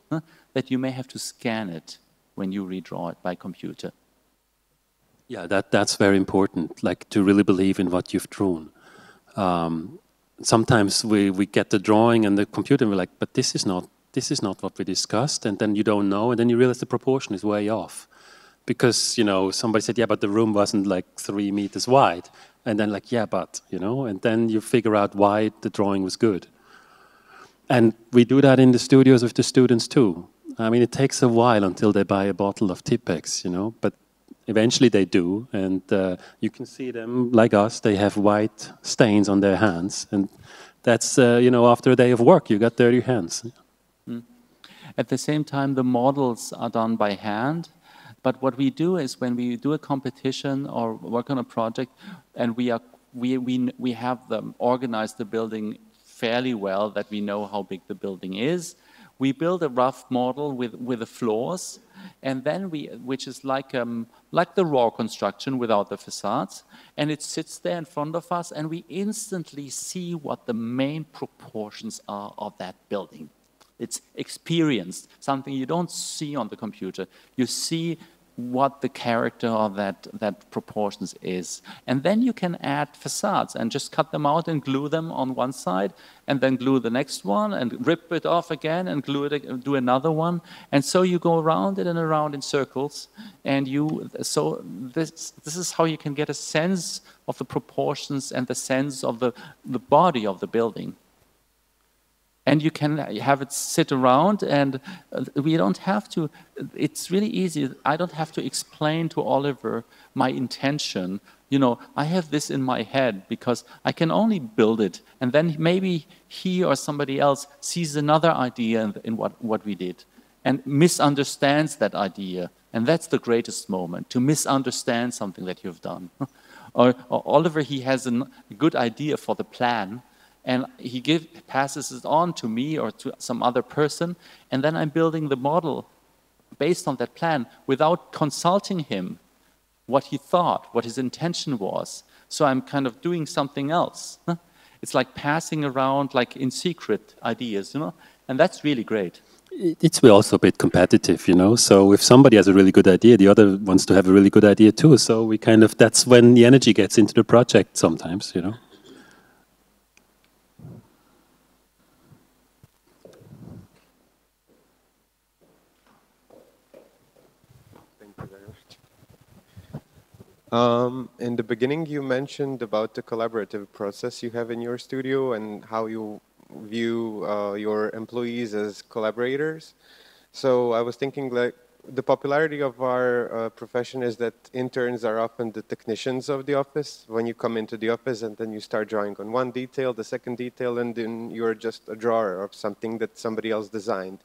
S2: that you may have to scan it when you redraw it by computer. Yeah, that's very important, like to really believe in what you've drawn. Sometimes we get the drawing and the computer, and we're like, but this is not what we discussed, and then you don't know, and then you realize the proportion is way off. Because, somebody said, yeah, but the room wasn't like 3 meters wide. And then like, yeah, but, and then you figure out why the drawing was good. And we do that in the studios with the students too. I mean, it takes a while until they buy a bottle of Tipp-Ex, but eventually they do. And you can see them, like us, they have white stains on their hands. And that's, after a day of work, you got dirty hands. Mm. At the same time, the models are done by hand. But what we do is when we do a competition or work on a project, and we have them organize the building fairly well, that we know how big the building is. We build a rough model with the floors, and then which is like the raw construction without the facades, and it sits there in front of us, and we instantly see what the main proportions are of that building. It's experienced, something you don't see on the computer. You see what the character of that proportions is. And then you can add facades and just cut them out and glue them on one side, and then glue the next one and rip it off again and glue it, do another one. And so you go around it and around in circles. And so this is how you can get a sense of the proportions and the sense of the body of the building. And you can have it sit around, and we don't have to, it's really easy. I don't have to explain to Oliver my intention. I have this in my head because I can only build it. And then maybe he or somebody else sees another idea in what we did and misunderstands that idea. And that's the greatest moment, to misunderstand something that you've done. Or Oliver, he has a good idea for the plan, and he passes it on to me or to some other person, and then I'm building the model based on that plan without consulting him, what he thought, what his intention was. So I'm kind of doing something else. It's like passing around, like in secret, ideas, and that's really great.
S1: It's also a bit competitive, you know. So if somebody has a really good idea, the other wants to have a really good idea too. So we kind of, that's when the energy gets into the project sometimes, you know.
S5: Thank you very much. In the beginning, you mentioned about the collaborative process you have in your studio and how you view your employees as collaborators. So I was thinking, like, the popularity of our profession is that interns are often the technicians of the office. When you come into the office and then you start drawing on one detail, the second detail, and then you're just a drawer of something that somebody else designed.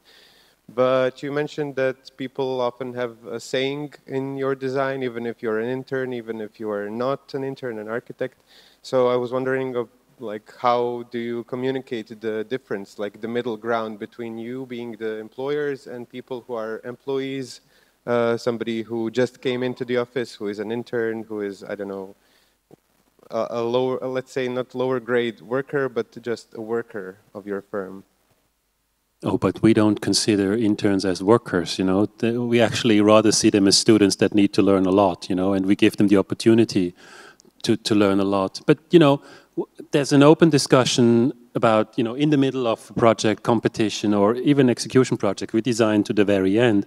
S5: But you mentioned that people often have a saying in your design, even if you're an intern, even if you are not an intern, an architect. So I was wondering, like, how do you communicate the difference, like the middle ground between you being the employers and people who are employees, somebody who just came into the office, who is an intern, who is, I don't know, a lower, let's say not lower grade worker, but just a worker of your firm?
S1: Oh, but we don't consider interns as workers, you know. We actually rather see them as students that need to learn a lot, you know, and we give them the opportunity to learn a lot. But, you know, there's an open discussion about, you know, in the middle of a project, competition, or even execution project, we design to the very end.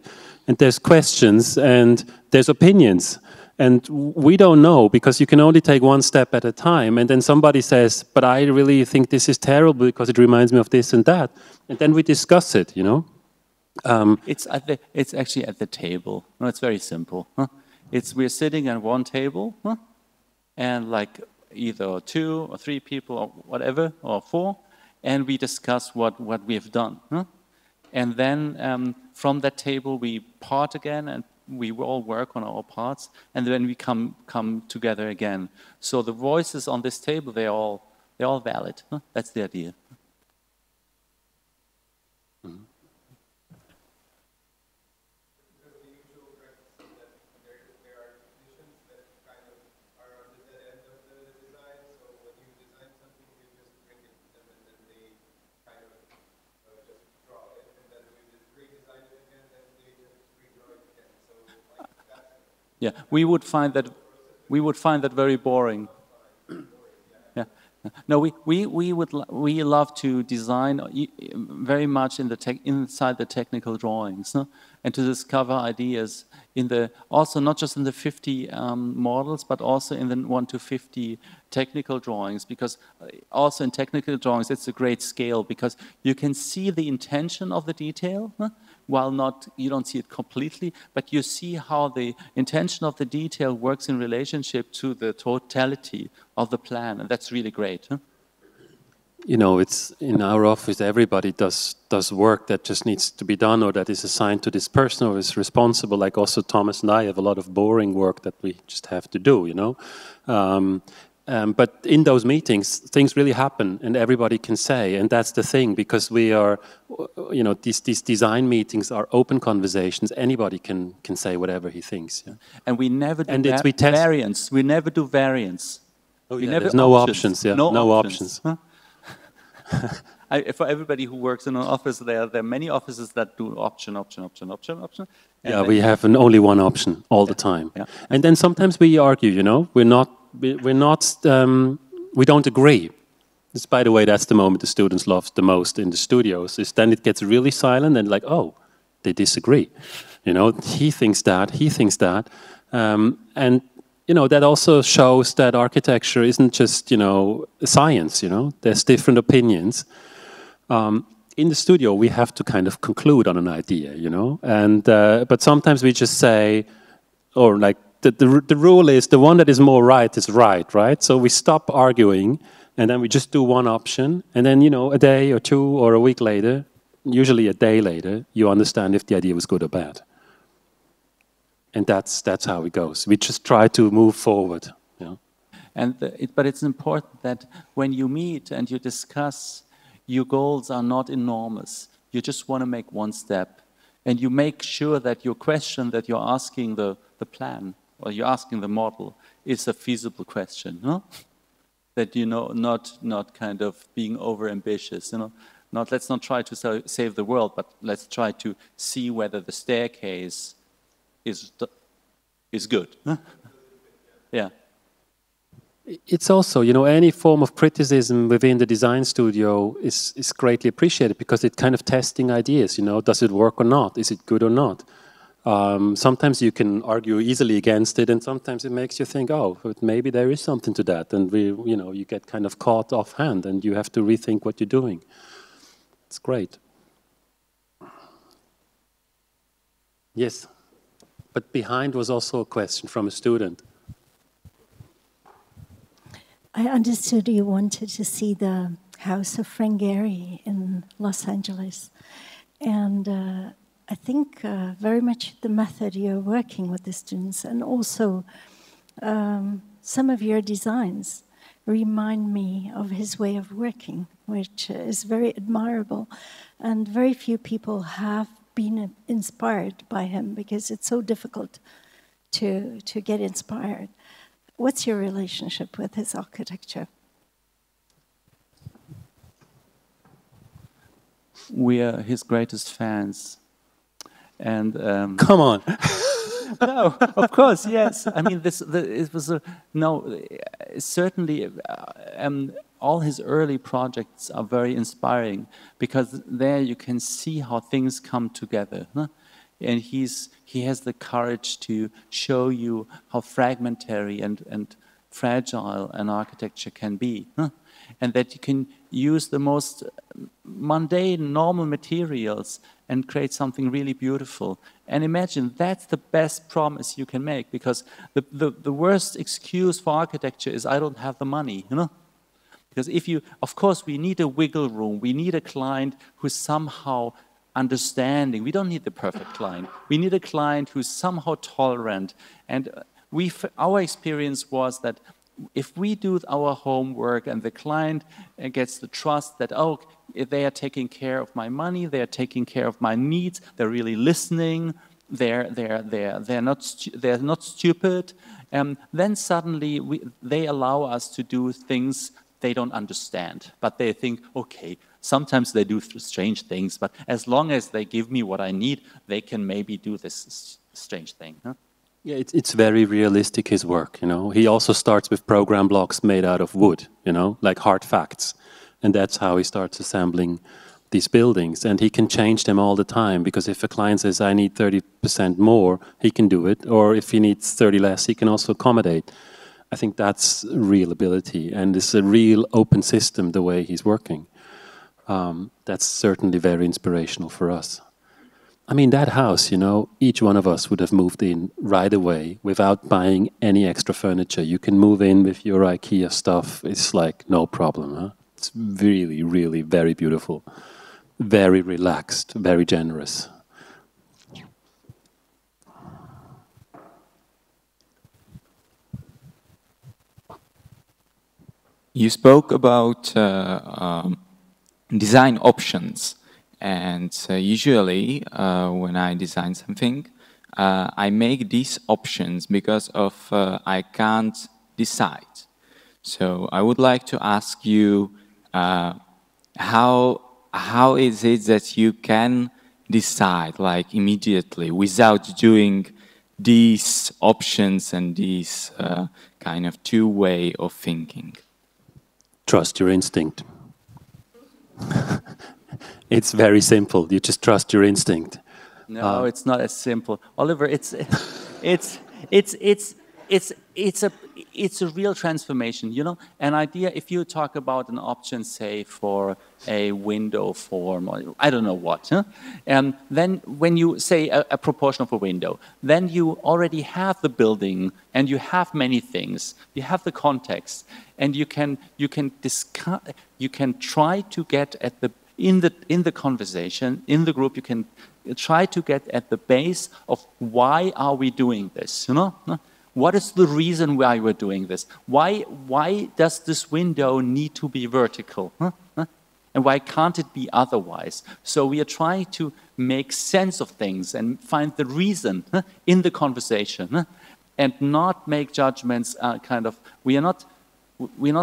S1: And there's questions and there's opinions. And we don't know, because you can only take one step at a time. And then somebody says, but I really think this is terrible because it reminds me of this and that. And then we discuss it, you know.
S2: It's actually at the table. No, it's very simple. Huh? We're sitting at one table, huh? And like either 2 or 3 people or whatever, or 4, and we discuss what we have done. Huh? And then from that table we part again, and we all work on our parts, and then we come together again. So the voices on this table, they're all valid. Huh? That's the idea. Mm-hmm. Yeah, we would find that very boring. Yeah, no, we love to design very much inside the technical drawings, no? And to discover ideas also not just in the 50 models, but also in the 1 to 50 technical drawings. Because also in technical drawings, it's a great scale because you can see the intention of the detail. Huh? While you don't see it completely, but you see how the intention of the detail works in relationship to the totality of the plan, and that's really great. Huh?
S1: You know, it's in our office, everybody does work that just needs to be done or that is assigned to this person or is responsible. Like also Thomas and I have a lot of boring work that we just have to do, you know. But in those meetings, things really happen and everybody can say, and that's the thing, because we are, you know, these design meetings are open conversations. Anybody can say whatever he thinks. Yeah?
S2: And we never do variance. We never do variance.
S1: Oh, yeah, there's no options. Yeah, no options.
S2: Huh? For everybody who works in an office, there are many offices that do option.
S1: Yeah, we have only one option all the time. Yeah. And then sometimes we argue, you know, we don't agree. This, by the way, that's the moment the students love the most in the studios, is then it gets really silent and like, oh, they disagree. You know, he thinks that. And, you know, that also shows that architecture isn't just, you know, science, you know, there's different opinions. In the studio, we have to kind of conclude on an idea, you know, and but sometimes we just say, or like, the rule is the one that is more right is right? So we stop arguing, and then we just do one option, and then, you know, a day or 2 or a week later, usually a day later, you understand if the idea was good or bad. And that's how it goes. We just try to move forward. You know?
S2: But it's important that when you meet and you discuss, your goals are not enormous. You just want to make one step. And you make sure that your question that you're asking the plan, or you're asking the model, is a feasible question. No? That, you know, not kind of being over-ambitious. You know? let's not try to save the world, but let's try to see whether the staircase is good. Yeah.
S1: It's also, you know, any form of criticism within the design studio is greatly appreciated because it's kind of testing ideas, you know, does it work or not? Is it good or not? Sometimes you can argue easily against it, and sometimes it makes you think, oh, but maybe there is something to that, and you know, you get kind of caught offhand, and you have to rethink what you're doing. It's great. Yes, but behind was also a question from a student.
S4: I understood you wanted to see the house of Frank Gehry in Los Angeles, and I think very much the method you're working with the students, and also some of your designs remind me of his way of working, which is very admirable, and very few people have been inspired by him because it's so difficult to get inspired. What's your relationship with his architecture?
S2: We are his greatest fans. And
S1: come on.
S2: No, of course, yes. I mean, it was certainly all his early projects are very inspiring because there you can see how things come together. Huh? And he has the courage to show you how fragmentary and fragile an architecture can be. Huh? And that you can use the most mundane, normal materials and create something really beautiful. And imagine, that's the best promise you can make, because the worst excuse for architecture is, I don't have the money, you know? Because if you, of course, we need a wiggle room. We need a client who's somehow understanding. We don't need the perfect client. We need a client who's somehow tolerant. And our experience was that if we do our homework and the client gets the trust that, oh, they are taking care of my money, they are taking care of my needs, they're really listening, they're not stupid, then suddenly they allow us to do things they don't understand. But they think, okay, sometimes they do strange things, but as long as they give me what I need, they can maybe do this strange thing. Huh?
S1: Yeah, it's very realistic, his work, you know. He also starts with program blocks made out of wood, you know, like hard facts. And that's how he starts assembling these buildings. And he can change them all the time, because if a client says, I need 30% more, he can do it. Or if he needs 30 less, he can also accommodate. I think that's real ability. And it's a real open system, the way he's working. That's certainly very inspirational for us. I mean, that house, you know, each one of us would have moved in right away without buying any extra furniture. You can move in with your IKEA stuff. It's like no problem. Huh? It's really, really very beautiful. Very relaxed, very generous.
S6: You spoke about design options. And usually, when I design something, I make these options because of I can't decide. So I would like to ask you, how is it that you can decide, like, immediately without doing these options and these kind of two-way of thinking?
S1: Trust your instinct. It's very simple. You just trust your instinct.
S2: No, it's not as simple, Oliver. It's a real transformation. You know, an idea. If you talk about an option, say for a window form, or I don't know what, huh? And then when you say a proportion of a window, then you already have the building and you have many things. You have the context, and you can discuss. You can try to get at the in the conversation, in the group, you can try to get at the base of why are we doing this, you know? What is the reason why we're doing this? Why does this window need to be vertical? And why can't it be otherwise? So we are trying to make sense of things and find the reason in the conversation, and not make judgments we're not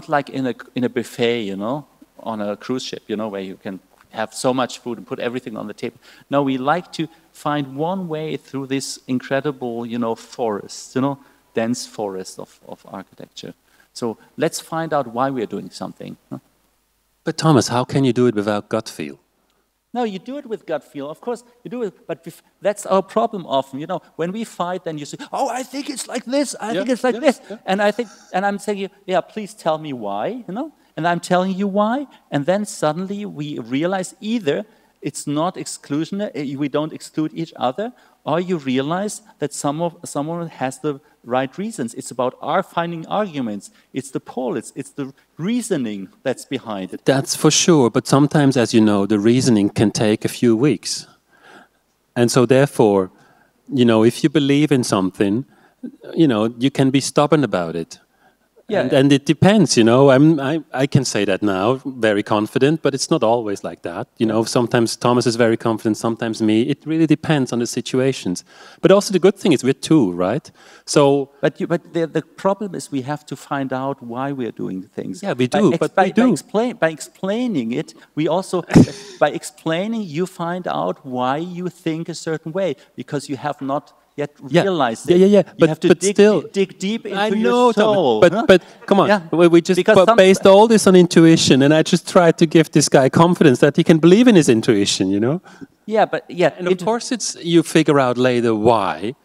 S2: like in a buffet, you know, on a cruise ship, you know, where you can have so much food and put everything on the table. No, we like to find one way through this incredible, forest, dense forest of architecture. So let's find out why we are doing something. Huh?
S1: But Thomas, how can you do it without gut feel?
S2: No, you do it with gut feel. Of course, you do it, but that's our problem often. When we fight, then you say, "Oh, I think it's like this. I think it's like this," and I'm saying, "Yeah, please tell me why." And I'm telling you why, and then suddenly we realize either it's not exclusionary, we don't exclude each other, or you realize that someone has the right reasons. It's about our finding arguments. It's the poll. It's the reasoning that's behind it.
S1: That's for sure. But sometimes, as you know, the reasoning can take a few weeks. And so therefore, if you believe in something, you can be stubborn about it. Yeah. And it depends, I can say that now, very confident, but it's not always like that. Sometimes Thomas is very confident, sometimes me. It really depends on the situations. But also the good thing is we're two, right? So,
S2: but the problem is we have to find out why we're doing things.
S1: Yeah, we do.
S2: By explaining it, we also by explaining you find out why you think a certain way, because you have not yet realize it.
S1: Yeah.
S2: You have to dig deep into your soul.
S1: But come on, we just based all this on intuition, and I just tried to give this guy confidence that he can believe in his intuition,
S2: Yeah,
S1: and of course, you figure out later why,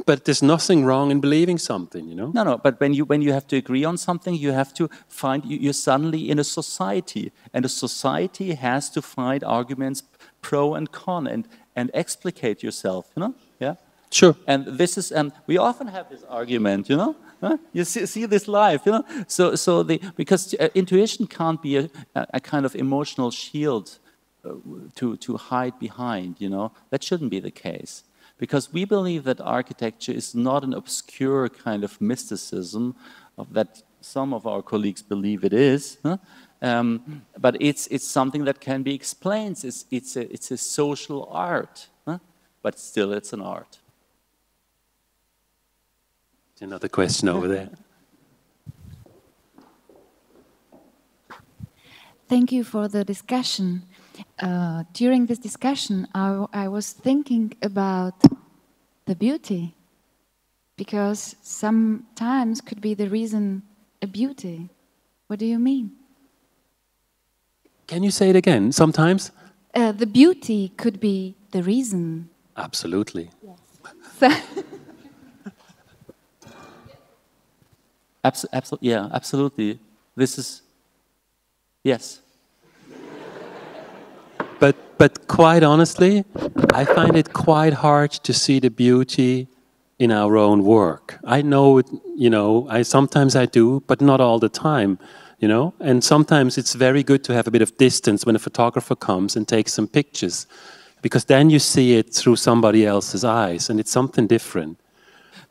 S1: but there's nothing wrong in believing something,
S2: No, but when you have to agree on something, you have to find you're suddenly in a society, and a society has to find arguments pro and con and explicate yourself, Yeah.
S1: Sure.
S2: And this is, we often have this argument, Huh? You see this live, because intuition can't be a kind of emotional shield to hide behind, That shouldn't be the case, because we believe that architecture is not an obscure kind of mysticism that some of our colleagues believe it is, but it's something that can be explained. It's a social art, but still it's an art.
S1: Another question over there.
S7: Thank you for the discussion. During this discussion, I was thinking about the beauty, because sometimes could be the reason a beauty. What do you mean?
S1: Can you say it again? Sometimes?
S7: The beauty could be the reason.
S1: Absolutely.
S7: Yes.
S2: Absolutely. This is, yes.
S1: But quite honestly, I find it quite hard to see the beauty in our own work. I know it, sometimes I do, but not all the time, And sometimes it's very good to have a bit of distance when a photographer comes and takes some pictures, because then you see it through somebody else's eyes, and it's something different.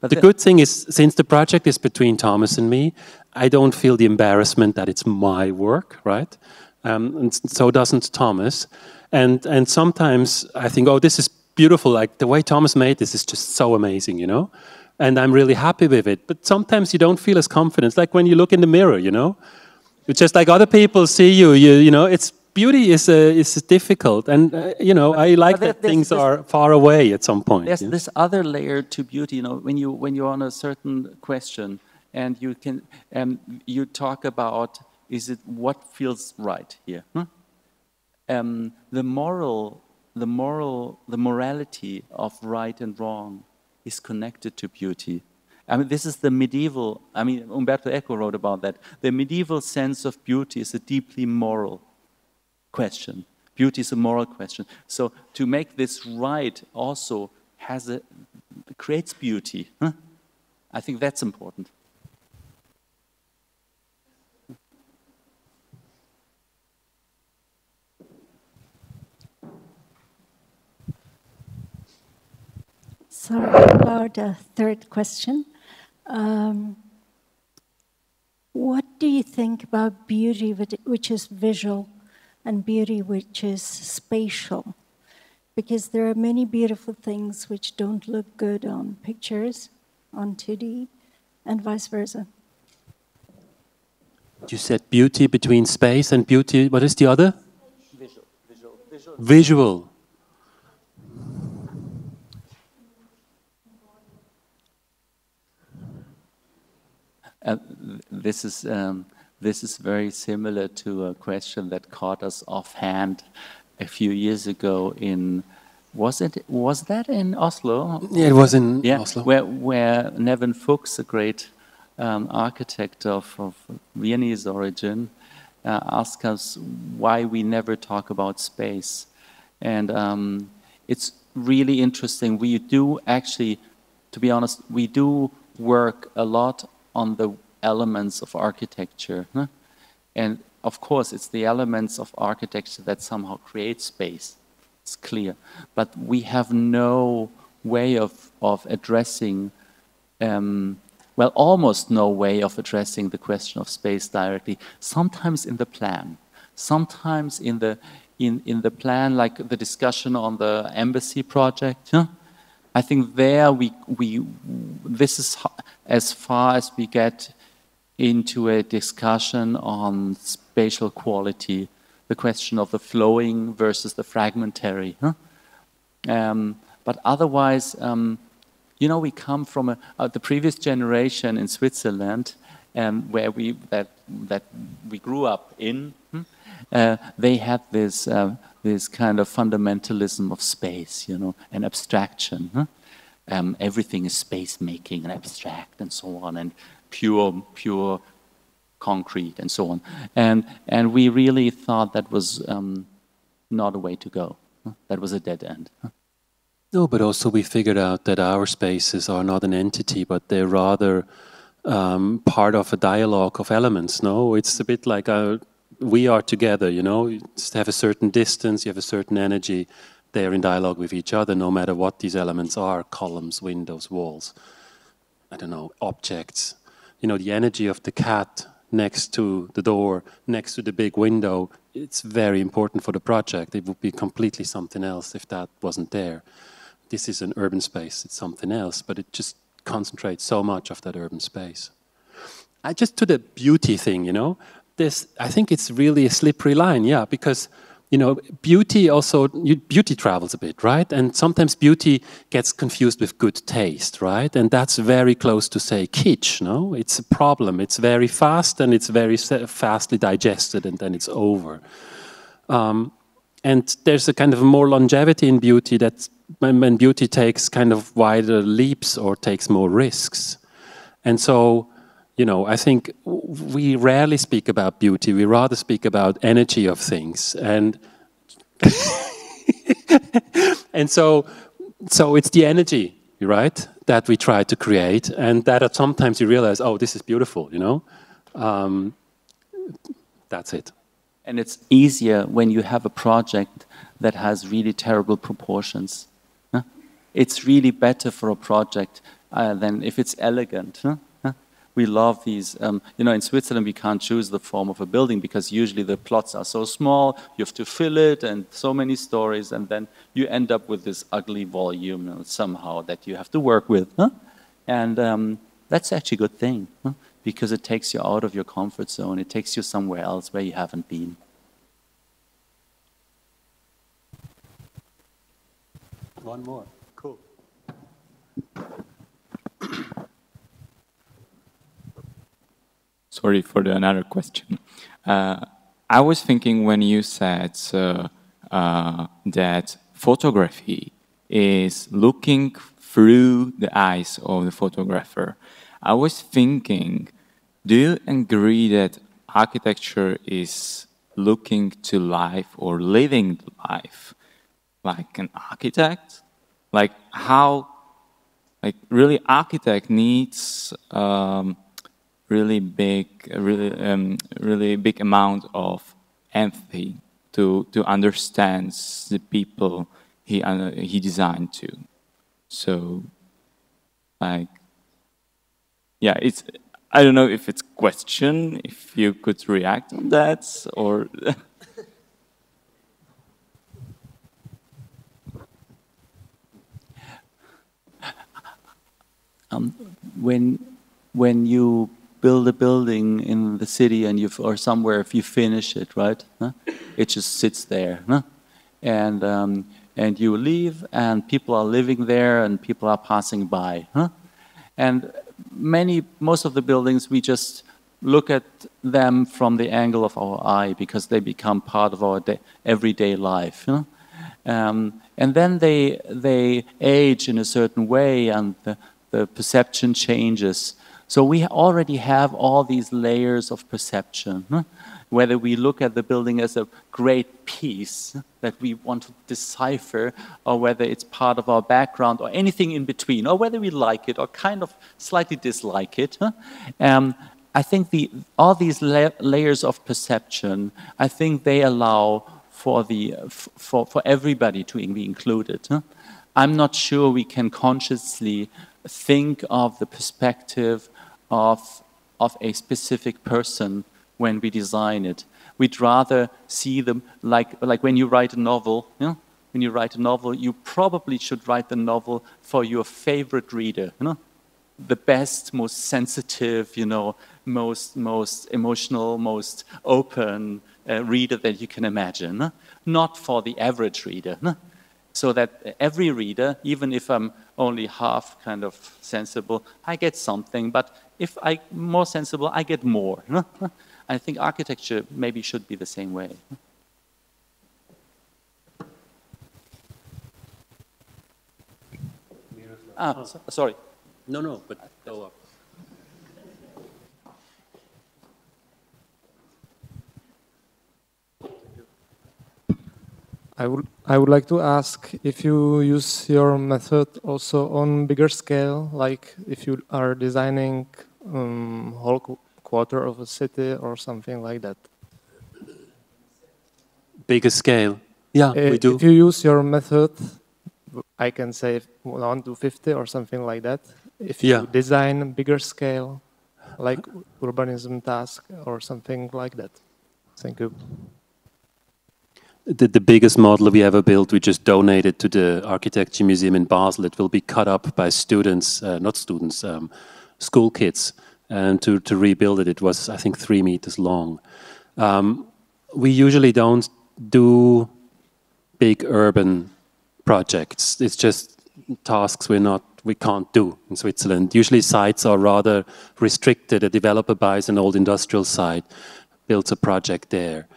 S1: But the good thing is, since the project is between Thomas and me, I don't feel the embarrassment that it's my work, right? And so doesn't Thomas. And sometimes I think, oh, this is beautiful. Like the way Thomas made this is just so amazing, And I'm really happy with it. But sometimes you don't feel as confident. Like when you look in the mirror, It's just like other people see you. It's beauty is difficult, and I like that things are far away at some point.
S2: There's this other layer to beauty, when you're on a certain question, and you talk about what feels right here. The morality of right and wrong is connected to beauty. I mean, this is the medieval. Umberto Eco wrote about that. The medieval sense of beauty is a deeply moral question. Beauty is a moral question. So to make this right also creates beauty. I think that's important.
S4: Sorry about a third question. What do you think about beauty which is visual and beauty which is spatial? Because there are many beautiful things which don't look good on pictures, on 2D, and vice versa.
S1: You said beauty between space and beauty, what is the other? visual.
S2: This is very similar to a question that caught us offhand a few years ago in, was that in Oslo?
S1: Yeah, it was in Oslo.
S2: Where Nevin Fuchs, a great architect of Viennese origin, asked us why we never talk about space. And it's really interesting. We do actually, to be honest, we do work a lot on the elements of architecture. Huh? And of course, it's the elements of architecture that somehow create space. It's clear. But we have no way of addressing, well, almost no way of addressing the question of space directly. Sometimes in the plan. Sometimes in the plan, like the discussion on the embassy project. Huh? I think there this is as far as we get into a discussion on spatial quality, the question of the flowing versus the fragmentary. Huh? But otherwise, you know, we come from the previous generation in Switzerland, where we grew up in. They had this kind of fundamentalism of space, you know, and abstraction. Huh? Everything is space making and abstract and so on, and pure concrete and so on. And we really thought that was not a way to go. Huh? That was a dead end. Huh?
S1: No, but also we figured out that our spaces are not an entity, but they're rather part of a dialogue of elements. No, it's a bit like we are together, you know, you just have a certain distance, you have a certain energy, they're in dialogue with each other, no matter what these elements are, columns, windows, walls, I don't know, objects. You know, the energy of the cat next to the door, next to the big window, it's very important for the project. It would be completely something else if that wasn't there. This is an urban space, it's something else, but it just concentrates so much of that urban space. Just to the beauty thing, you know, I think it's really a slippery line, yeah, because, you know, beauty travels a bit, right? And sometimes beauty gets confused with good taste, right? And that's very close to, say, kitsch, no? It's a problem. It's very fast and it's very fastly digested and then it's over. And there's a kind of more longevity in beauty that when beauty takes kind of wider leaps or takes more risks. And so, you know, I think we rarely speak about beauty. We rather speak about energy of things, and and so it's the energy, right, that we try to create, and that sometimes you realize, oh, this is beautiful, you know. That's it.
S2: And it's easier when you have a project that has really terrible proportions. Huh? It's really better for a project than if it's elegant. Huh? We love these, you know, in Switzerland we can't choose the form of a building because usually the plots are so small, you have to fill it and so many stories, and then you end up with this ugly volume, you know, somehow that you have to work with. Huh? And that's actually a good thing, huh? Because it takes you out of your comfort zone, it takes you somewhere else where you haven't been.
S1: One more, cool.
S6: Sorry for another question. I was thinking when you said that photography is looking through the eyes of the photographer, I was thinking, do you agree that architecture is looking to life or living life like an architect? Like how, like really architect needs really big amount of empathy to understand the people he designed to. So, like, yeah, it's, I don't know if it's a question, if you could react on that, or...
S2: When you build a building in the city and or somewhere, if you finish it, right? Huh? It just sits there. Huh? and you leave, and people are living there, and people are passing by. And most of the buildings, we just look at them from the angle of our eye because they become part of our everyday life. And then they age in a certain way, and the perception changes. So we already have all these layers of perception. Whether we look at the building as a great piece that we want to decipher, or whether it's part of our background, or anything in between, or whether we like it or kind of slightly dislike it. I think all these layers of perception, I think they allow for everybody to be included. I'm not sure we can consciously think of the perspective of a specific person when we design it. We'd rather see them like when you write a novel. When you write a novel, you probably should write the novel for your favorite reader. The best, most sensitive, most emotional, most open reader that you can imagine. Not for the average reader. So that every reader, even if I'm only half kind of sensible, I get something. But if I'm more sensible, I get more. I think architecture maybe should be the same way. Sorry.
S1: No, but go up.
S8: I would like to ask if you use your method also on bigger scale, like if you are designing whole quarter of a city or something like that.
S1: Bigger scale? Yeah, we do.
S8: If you use your method, I can say 1 to 50 or something like that. If you design bigger scale, like urbanism task or something like that. Thank you.
S1: The biggest model we ever built, we just donated to the Architecture Museum in Basel. It will be cut up by students, not students, school kids. And to rebuild it, it was, I think, 3 meters long. We usually don't do big urban projects. It's just tasks we can't do in Switzerland. Usually sites are rather restricted. A developer buys an old industrial site, builds a project there.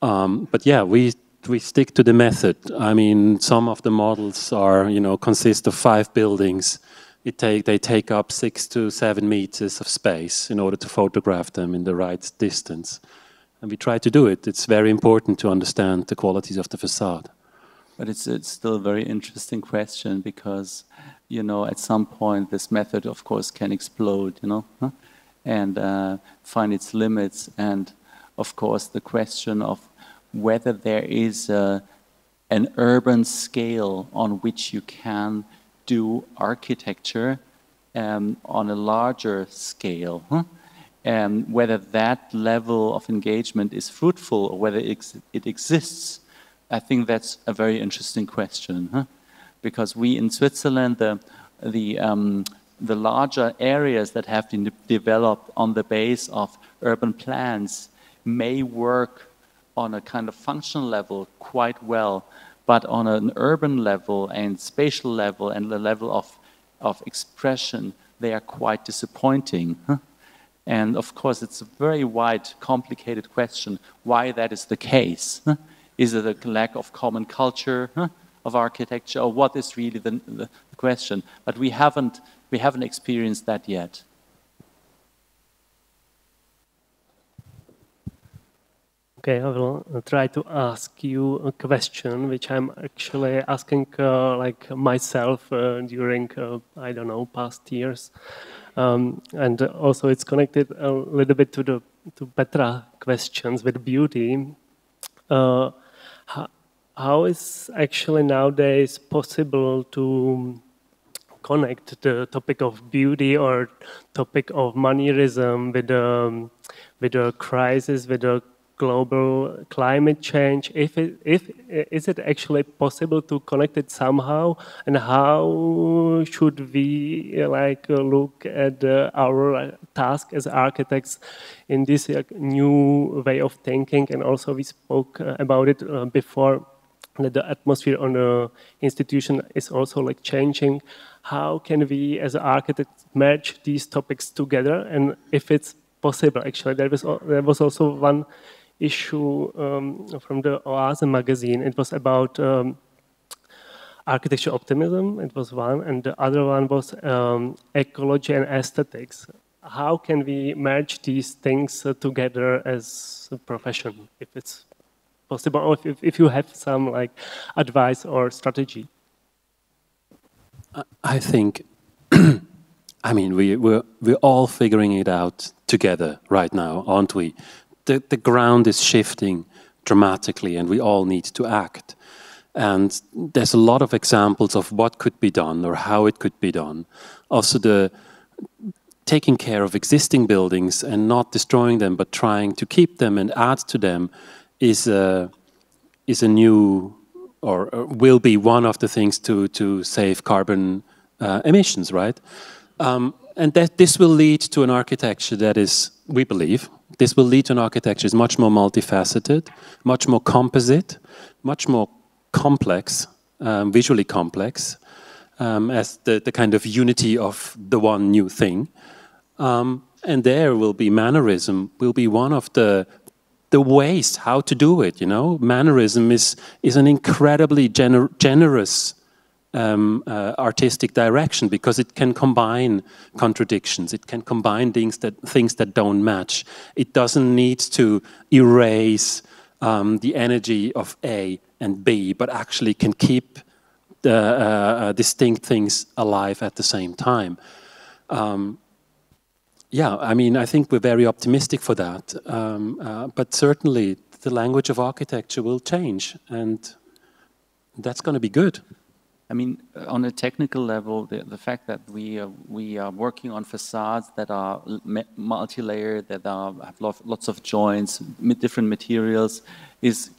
S1: But yeah, we stick to the method. I mean, some of the models are, consist of 5 buildings. They take up 6 to 7 meters of space in order to photograph them in the right distance. And we try to do it. It's very important to understand the qualities of the facade.
S2: But it's still a very interesting question because, at some point this method, of course, can explode, and find its limits. And, of course, the question of whether there is an urban scale on which you can do architecture on a larger scale, and whether that level of engagement is fruitful or whether it exists, I think that's a very interesting question. Because we in Switzerland, the larger areas that have been developed on the base of urban plans may work on a kind of functional level quite well, but on an urban level and spatial level and the level of expression, they are quite disappointing. And of course, it's a very wide, complicated question why that is the case. Is it a lack of common culture of architecture, or what is really the question? But we haven't experienced that yet.
S9: Okay, I will try to ask you a question, which I'm actually asking myself during, I don't know, past years. And also it's connected a little bit to Petra's questions with beauty. How is actually nowadays possible to connect the topic of beauty or topic of manierism with the crisis, with the global climate change? Is it actually possible to connect it somehow? And how should we look at our task as architects in this new way of thinking? And also we spoke about it before that the atmosphere on the institution is also like changing. How can we, as architects, merge these topics together? And if it's possible, actually, there was also one issue from the Oase magazine. It was about architecture optimism. It was one, and the other one was ecology and aesthetics. How can we merge these things together as a profession, if it's possible, or if you have some like advice or strategy?
S1: I think, I mean, we're all figuring it out together right now, aren't we? The ground is shifting dramatically, and we all need to act. And there's a lot of examples of what could be done or how it could be done. Also, the taking care of existing buildings and not destroying them, but trying to keep them and add to them is a new, or will be one of the things to save carbon emissions, right? And that this will lead to an architecture that is, we believe, this will lead to an architecture that is much more multifaceted, much more composite, much more complex, visually complex, as the kind of unity of the one new thing. And there will be mannerism, will be one of the ways how to do it, you know. Mannerism is an incredibly generous artistic direction, because it can combine contradictions, it can combine things that don't match. It doesn't need to erase the energy of A and B, but actually can keep the distinct things alive at the same time. Yeah, I mean, I think we're very optimistic for that, but certainly the language of architecture will change, and that's going to be good.
S2: I mean, on a technical level, the fact that we are working on facades that are multi-layered, that have lots of joints, different materials, is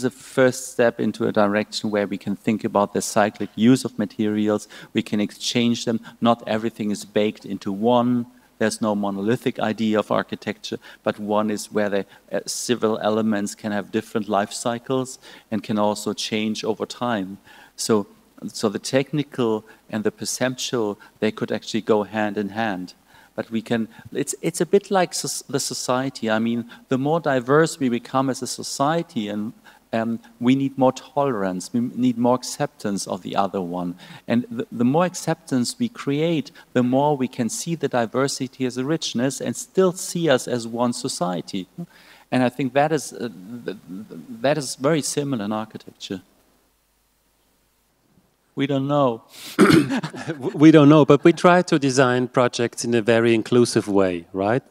S2: a first step into a direction where we can think about the cyclic use of materials. We can exchange them. Not everything is baked into one. There's no monolithic idea of architecture, but one is where the civil elements can have different life cycles and can also change over time. So the technical and the perceptual, they could actually go hand in hand. But we can, it's a bit like the society. I mean, the more diverse we become as a society, and we need more tolerance, we need more acceptance of the other one. And the more acceptance we create, the more we can see the diversity as a richness and still see us as one society. And I think that is very similar in architecture. We don't know.
S1: We don't know, but we try to design projects in a very inclusive way, right?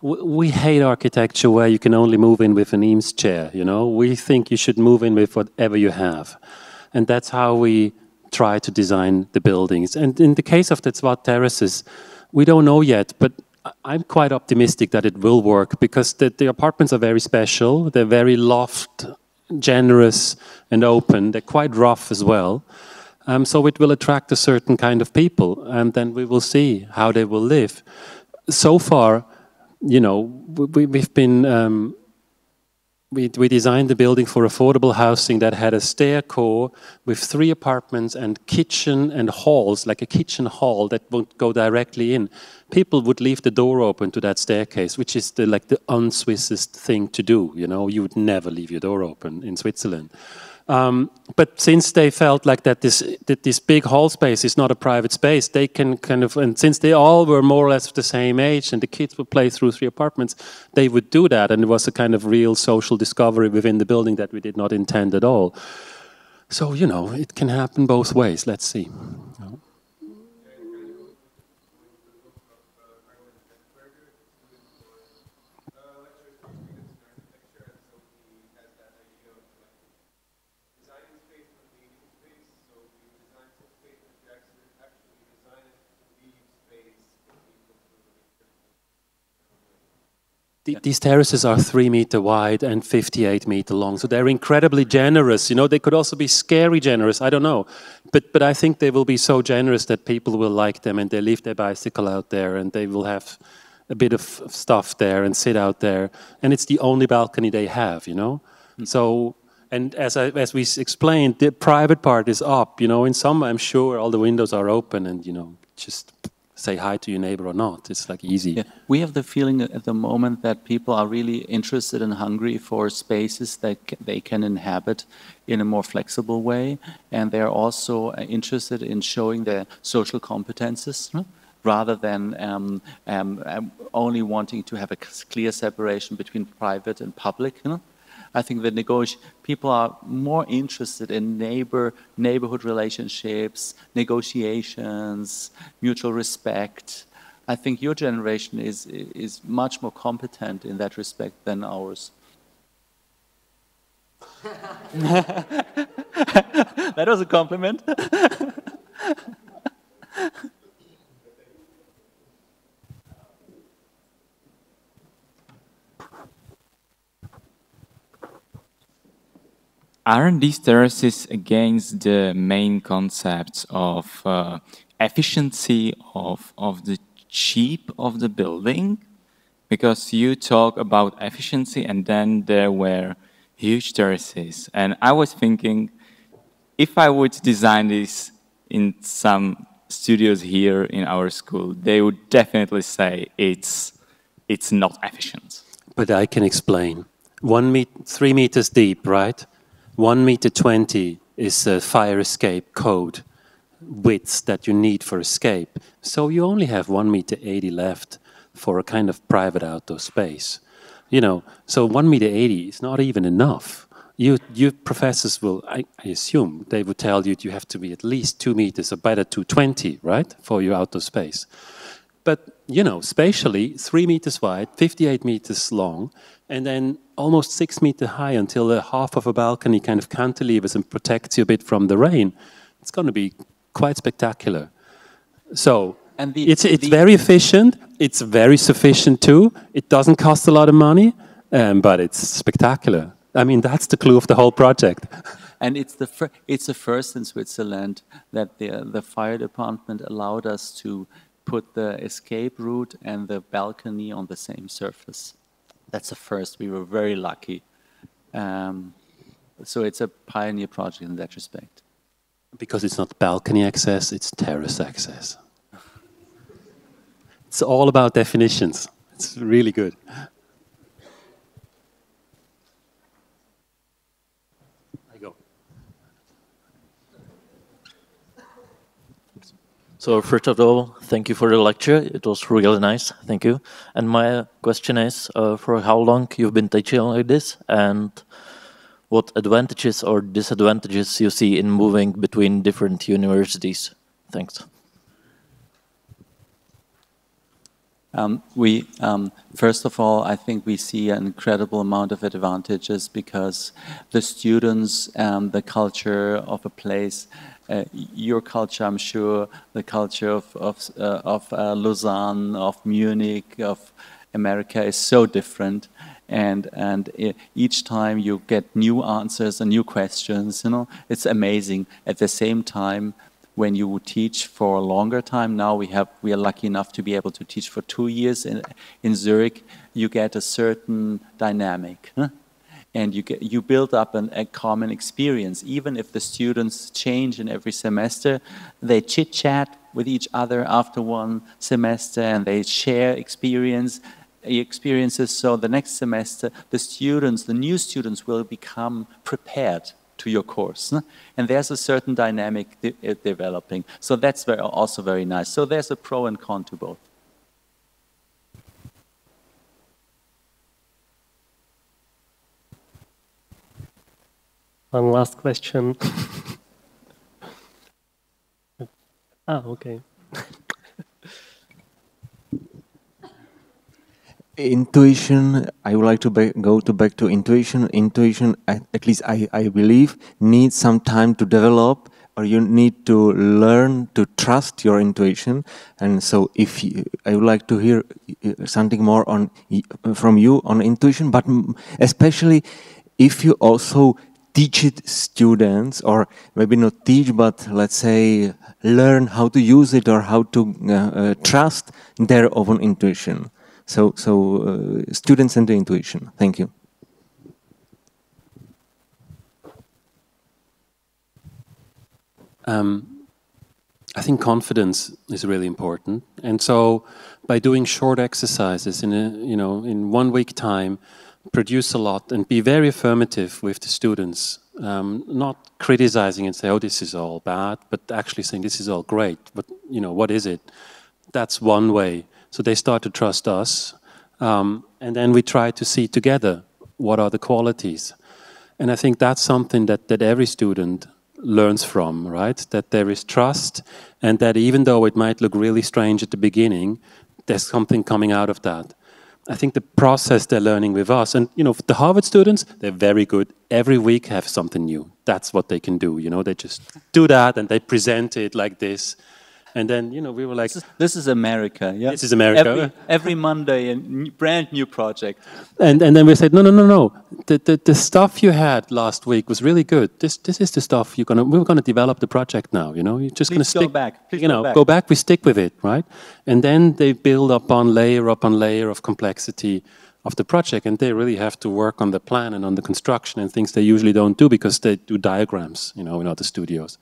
S1: We hate architecture where you can only move in with an Eames chair, you know? We think you should move in with whatever you have. And that's how we try to design the buildings. And in the case of the Zwhatt terraces, we don't know yet, but I'm quite optimistic that it will work, because the apartments are very special. They're very loft, generous and open. They're quite rough as well. So it will attract a certain kind of people, and then we will see how they will live. So far, you know, we've been, we designed the building for affordable housing that had a stair core with 3 apartments and kitchen and halls, like a kitchen hall that would go directly in. People would leave the door open to that staircase, which is like the un-Swissest thing to do, you know. You would never leave your door open in Switzerland. But since they felt like that this big hall space is not a private space, they can kind of, and since they all were more or less the same age and the kids would play through 3 apartments, they would do that, and it was a kind of real social discovery within the building that we did not intend at all. So, you know, it can happen both ways. Let's see. These terraces are 3 meter wide and 58 meter long, so they're incredibly generous. You know, they could also be scary generous, I don't know. But I think they will be so generous that people will like them, and they leave their bicycle out there, and they will have a bit of stuff there and sit out there. And it's the only balcony they have, you know? So, And as we explained, the private part is up. You know, in some, I'm sure all the windows are open, and you know, just say hi to your neighbor or not. It's like easy.
S2: Yeah. We have the feeling at the moment that people are really interested and hungry for spaces that they can inhabit in a more flexible way, and they're also interested in showing their social competences, rather than only wanting to have a clear separation between private and public. I think that people are more interested in neighborhood relationships, negotiations, mutual respect. I think your generation is much more competent in that respect than ours. That was a compliment.
S6: Aren't these terraces against the main concepts of efficiency of the shape of the building? Because you talk about efficiency and then there were huge terraces. And I was thinking, if I would design this in some studios here in our school, they would definitely say it's not efficient.
S1: But I can explain. 3 meters deep, right? 1 meter 20 is a fire escape code widths that you need for escape. So you only have 1 meter 80 left for a kind of private outdoor space. You know, so 1 meter 80 is not even enough. You professors will, I assume, they would tell you have to be at least 2 meters or better 220, right, for your outdoor space. But, you know, spatially, 3 meters wide, 58 meters long, and then almost 6 meters high until the half of a balcony kind of cantilevers and protects you a bit from the rain. It's going to be quite spectacular. So it's very efficient. It's very sufficient too. It doesn't cost a lot of money, but it's spectacular. I mean, that's the clue of the whole project.
S2: And it's the first in Switzerland that the fire department allowed us to put the escape route and the balcony on the same surface. That's the first. We were very lucky. So it's a pioneer project in that respect.
S1: Because it's not balcony access, it's terrace access. It's all about definitions. It's really good. I go.
S10: So first of all, thank you for the lecture. It was really nice. Thank you. And my question is, for how long you've been teaching like this, and what advantages or disadvantages you see in moving between different universities? Thanks.
S2: First of all, I think we see an incredible amount of advantages because the students, the culture of a place, your culture, I'm sure, the culture of Lausanne, of Munich, of America is so different, and each time you get new answers and new questions. You know, it's amazing. At the same time, when you teach for a longer time, now we are lucky enough to be able to teach for 2 years in Zurich. You get a certain dynamic. And you build up a common experience. Even if the students change in every semester, they chit-chat with each other after one semester and they share experiences. So the next semester, the new students will become prepared to your course. And there's a certain dynamic developing. So that's also very nice. So there's a pro and con to both.
S9: One last question. Okay.
S11: Intuition, I would like to go back to intuition. Intuition, at least I believe, needs some time to develop, or you need to learn to trust your intuition. And so I would like to hear something more from you on intuition, but especially if you also teach it students, or maybe not teach, but let's say learn how to use it or how to trust their own intuition. So students and the intuition. Thank you.
S1: I think confidence is really important, and so by doing short exercises in 1 week time, produce a lot and be very affirmative with the students, not criticizing and say, oh, this is all bad, but actually saying this is all great. But what is it? That's one way. So they start to trust us, and then we try to see together what are the qualities. And I think that's something that every student learns from, right? That there is trust, and that even though it might look really strange at the beginning, there's something coming out of that. I think the process they're learning with us, and the Harvard students, they're very good. Every week have something new. That's what they can do. They just do that and they present it like this. And then, we were like...
S2: This is America, yeah?
S1: This is America.
S2: Every Monday, a brand new project.
S1: And then we said, no. The stuff you had last week was really good. This is the stuff we're gonna develop the project now, You're just gonna stick... Go back, we stick with it, right? And then they build upon layer of complexity of the project, and they really have to work on the plan and on the construction and things they usually don't do because they do diagrams, in other studios.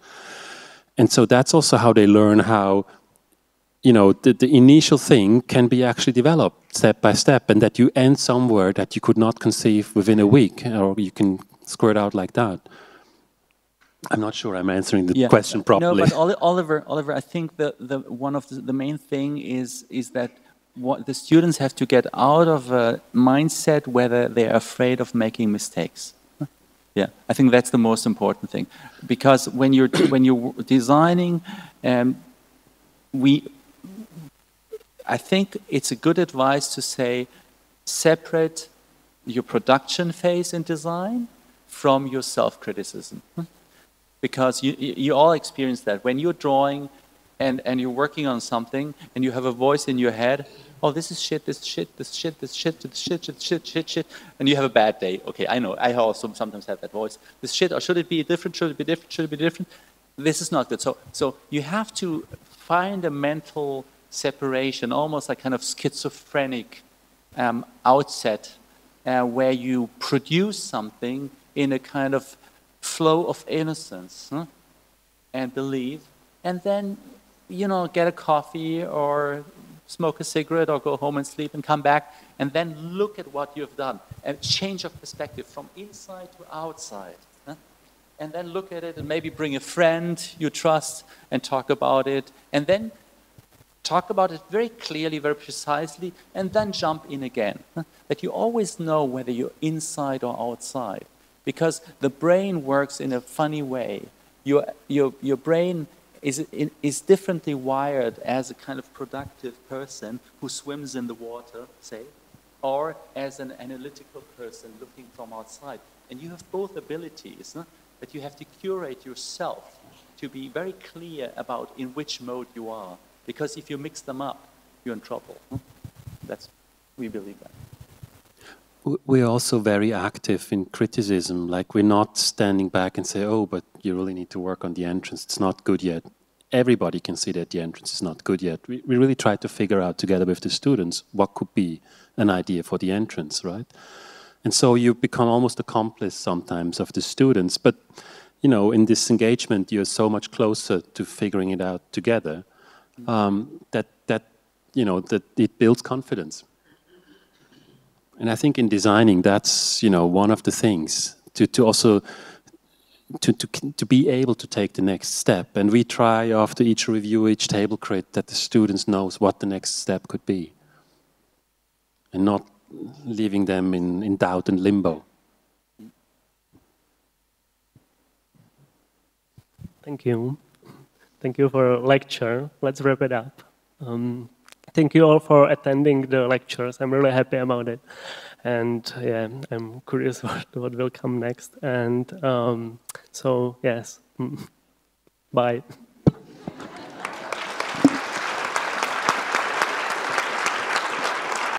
S1: And so that's also how they learn how, the initial thing can be actually developed step by step, and that you end somewhere that you could not conceive within a week, or you can squirt out like that. I'm not sure I'm answering the question properly.
S2: No, but Oliver, I think one of the main thing is that what the students have to get out of a mindset whether they're afraid of making mistakes. Yeah, I think that's the most important thing, because when you're designing, I think it's a good advice to say separate your production phase in design from your self-criticism, because you all experience that when you're drawing and you're working on something and you have a voice in your head. Oh, this is shit, this shit, this shit, this shit, this shit, shit, and you have a bad day. Okay, I know, I also sometimes have that voice. This shit, or should it be different, should it be different, should it be different? This is not good. So you have to find a mental separation, almost like kind of schizophrenic outset, where you produce something in a kind of flow of innocence and belief, and then, get a coffee or smoke a cigarette or go home and sleep and come back and then look at what you've done and change of perspective from inside to outside. And then look at it and maybe bring a friend you trust and talk about it, and then talk about it very clearly, very precisely, and then jump in again. That you always know whether you're inside or outside, because the brain works in a funny way. Your brain is differently wired as a kind of productive person who swims in the water, say, or as an analytical person looking from outside. And you have both abilities, but you have to curate yourself to be very clear about in which mode you are. Because if you mix them up, you're in trouble. We believe that.
S1: We're also very active in criticism. Like, we're not standing back and say, oh, but you really need to work on the entrance. It's not good yet. Everybody can see that the entrance is not good yet. We really try to figure out together with the students what could be an idea for the entrance, right? And so you become almost accomplice sometimes of the students. But, in this engagement, you're so much closer to figuring it out together that it builds confidence. And I think in designing, that's, one of the things to also to be able to take the next step. And we try after each review, each table crit, that the students knows what the next step could be, and not leaving them in doubt and limbo.
S9: Thank you. Thank you for a lecture. Let's wrap it up. Thank you all for attending the lectures. I'm really happy about it. And yeah, I'm curious what will come next. And so, yes, bye.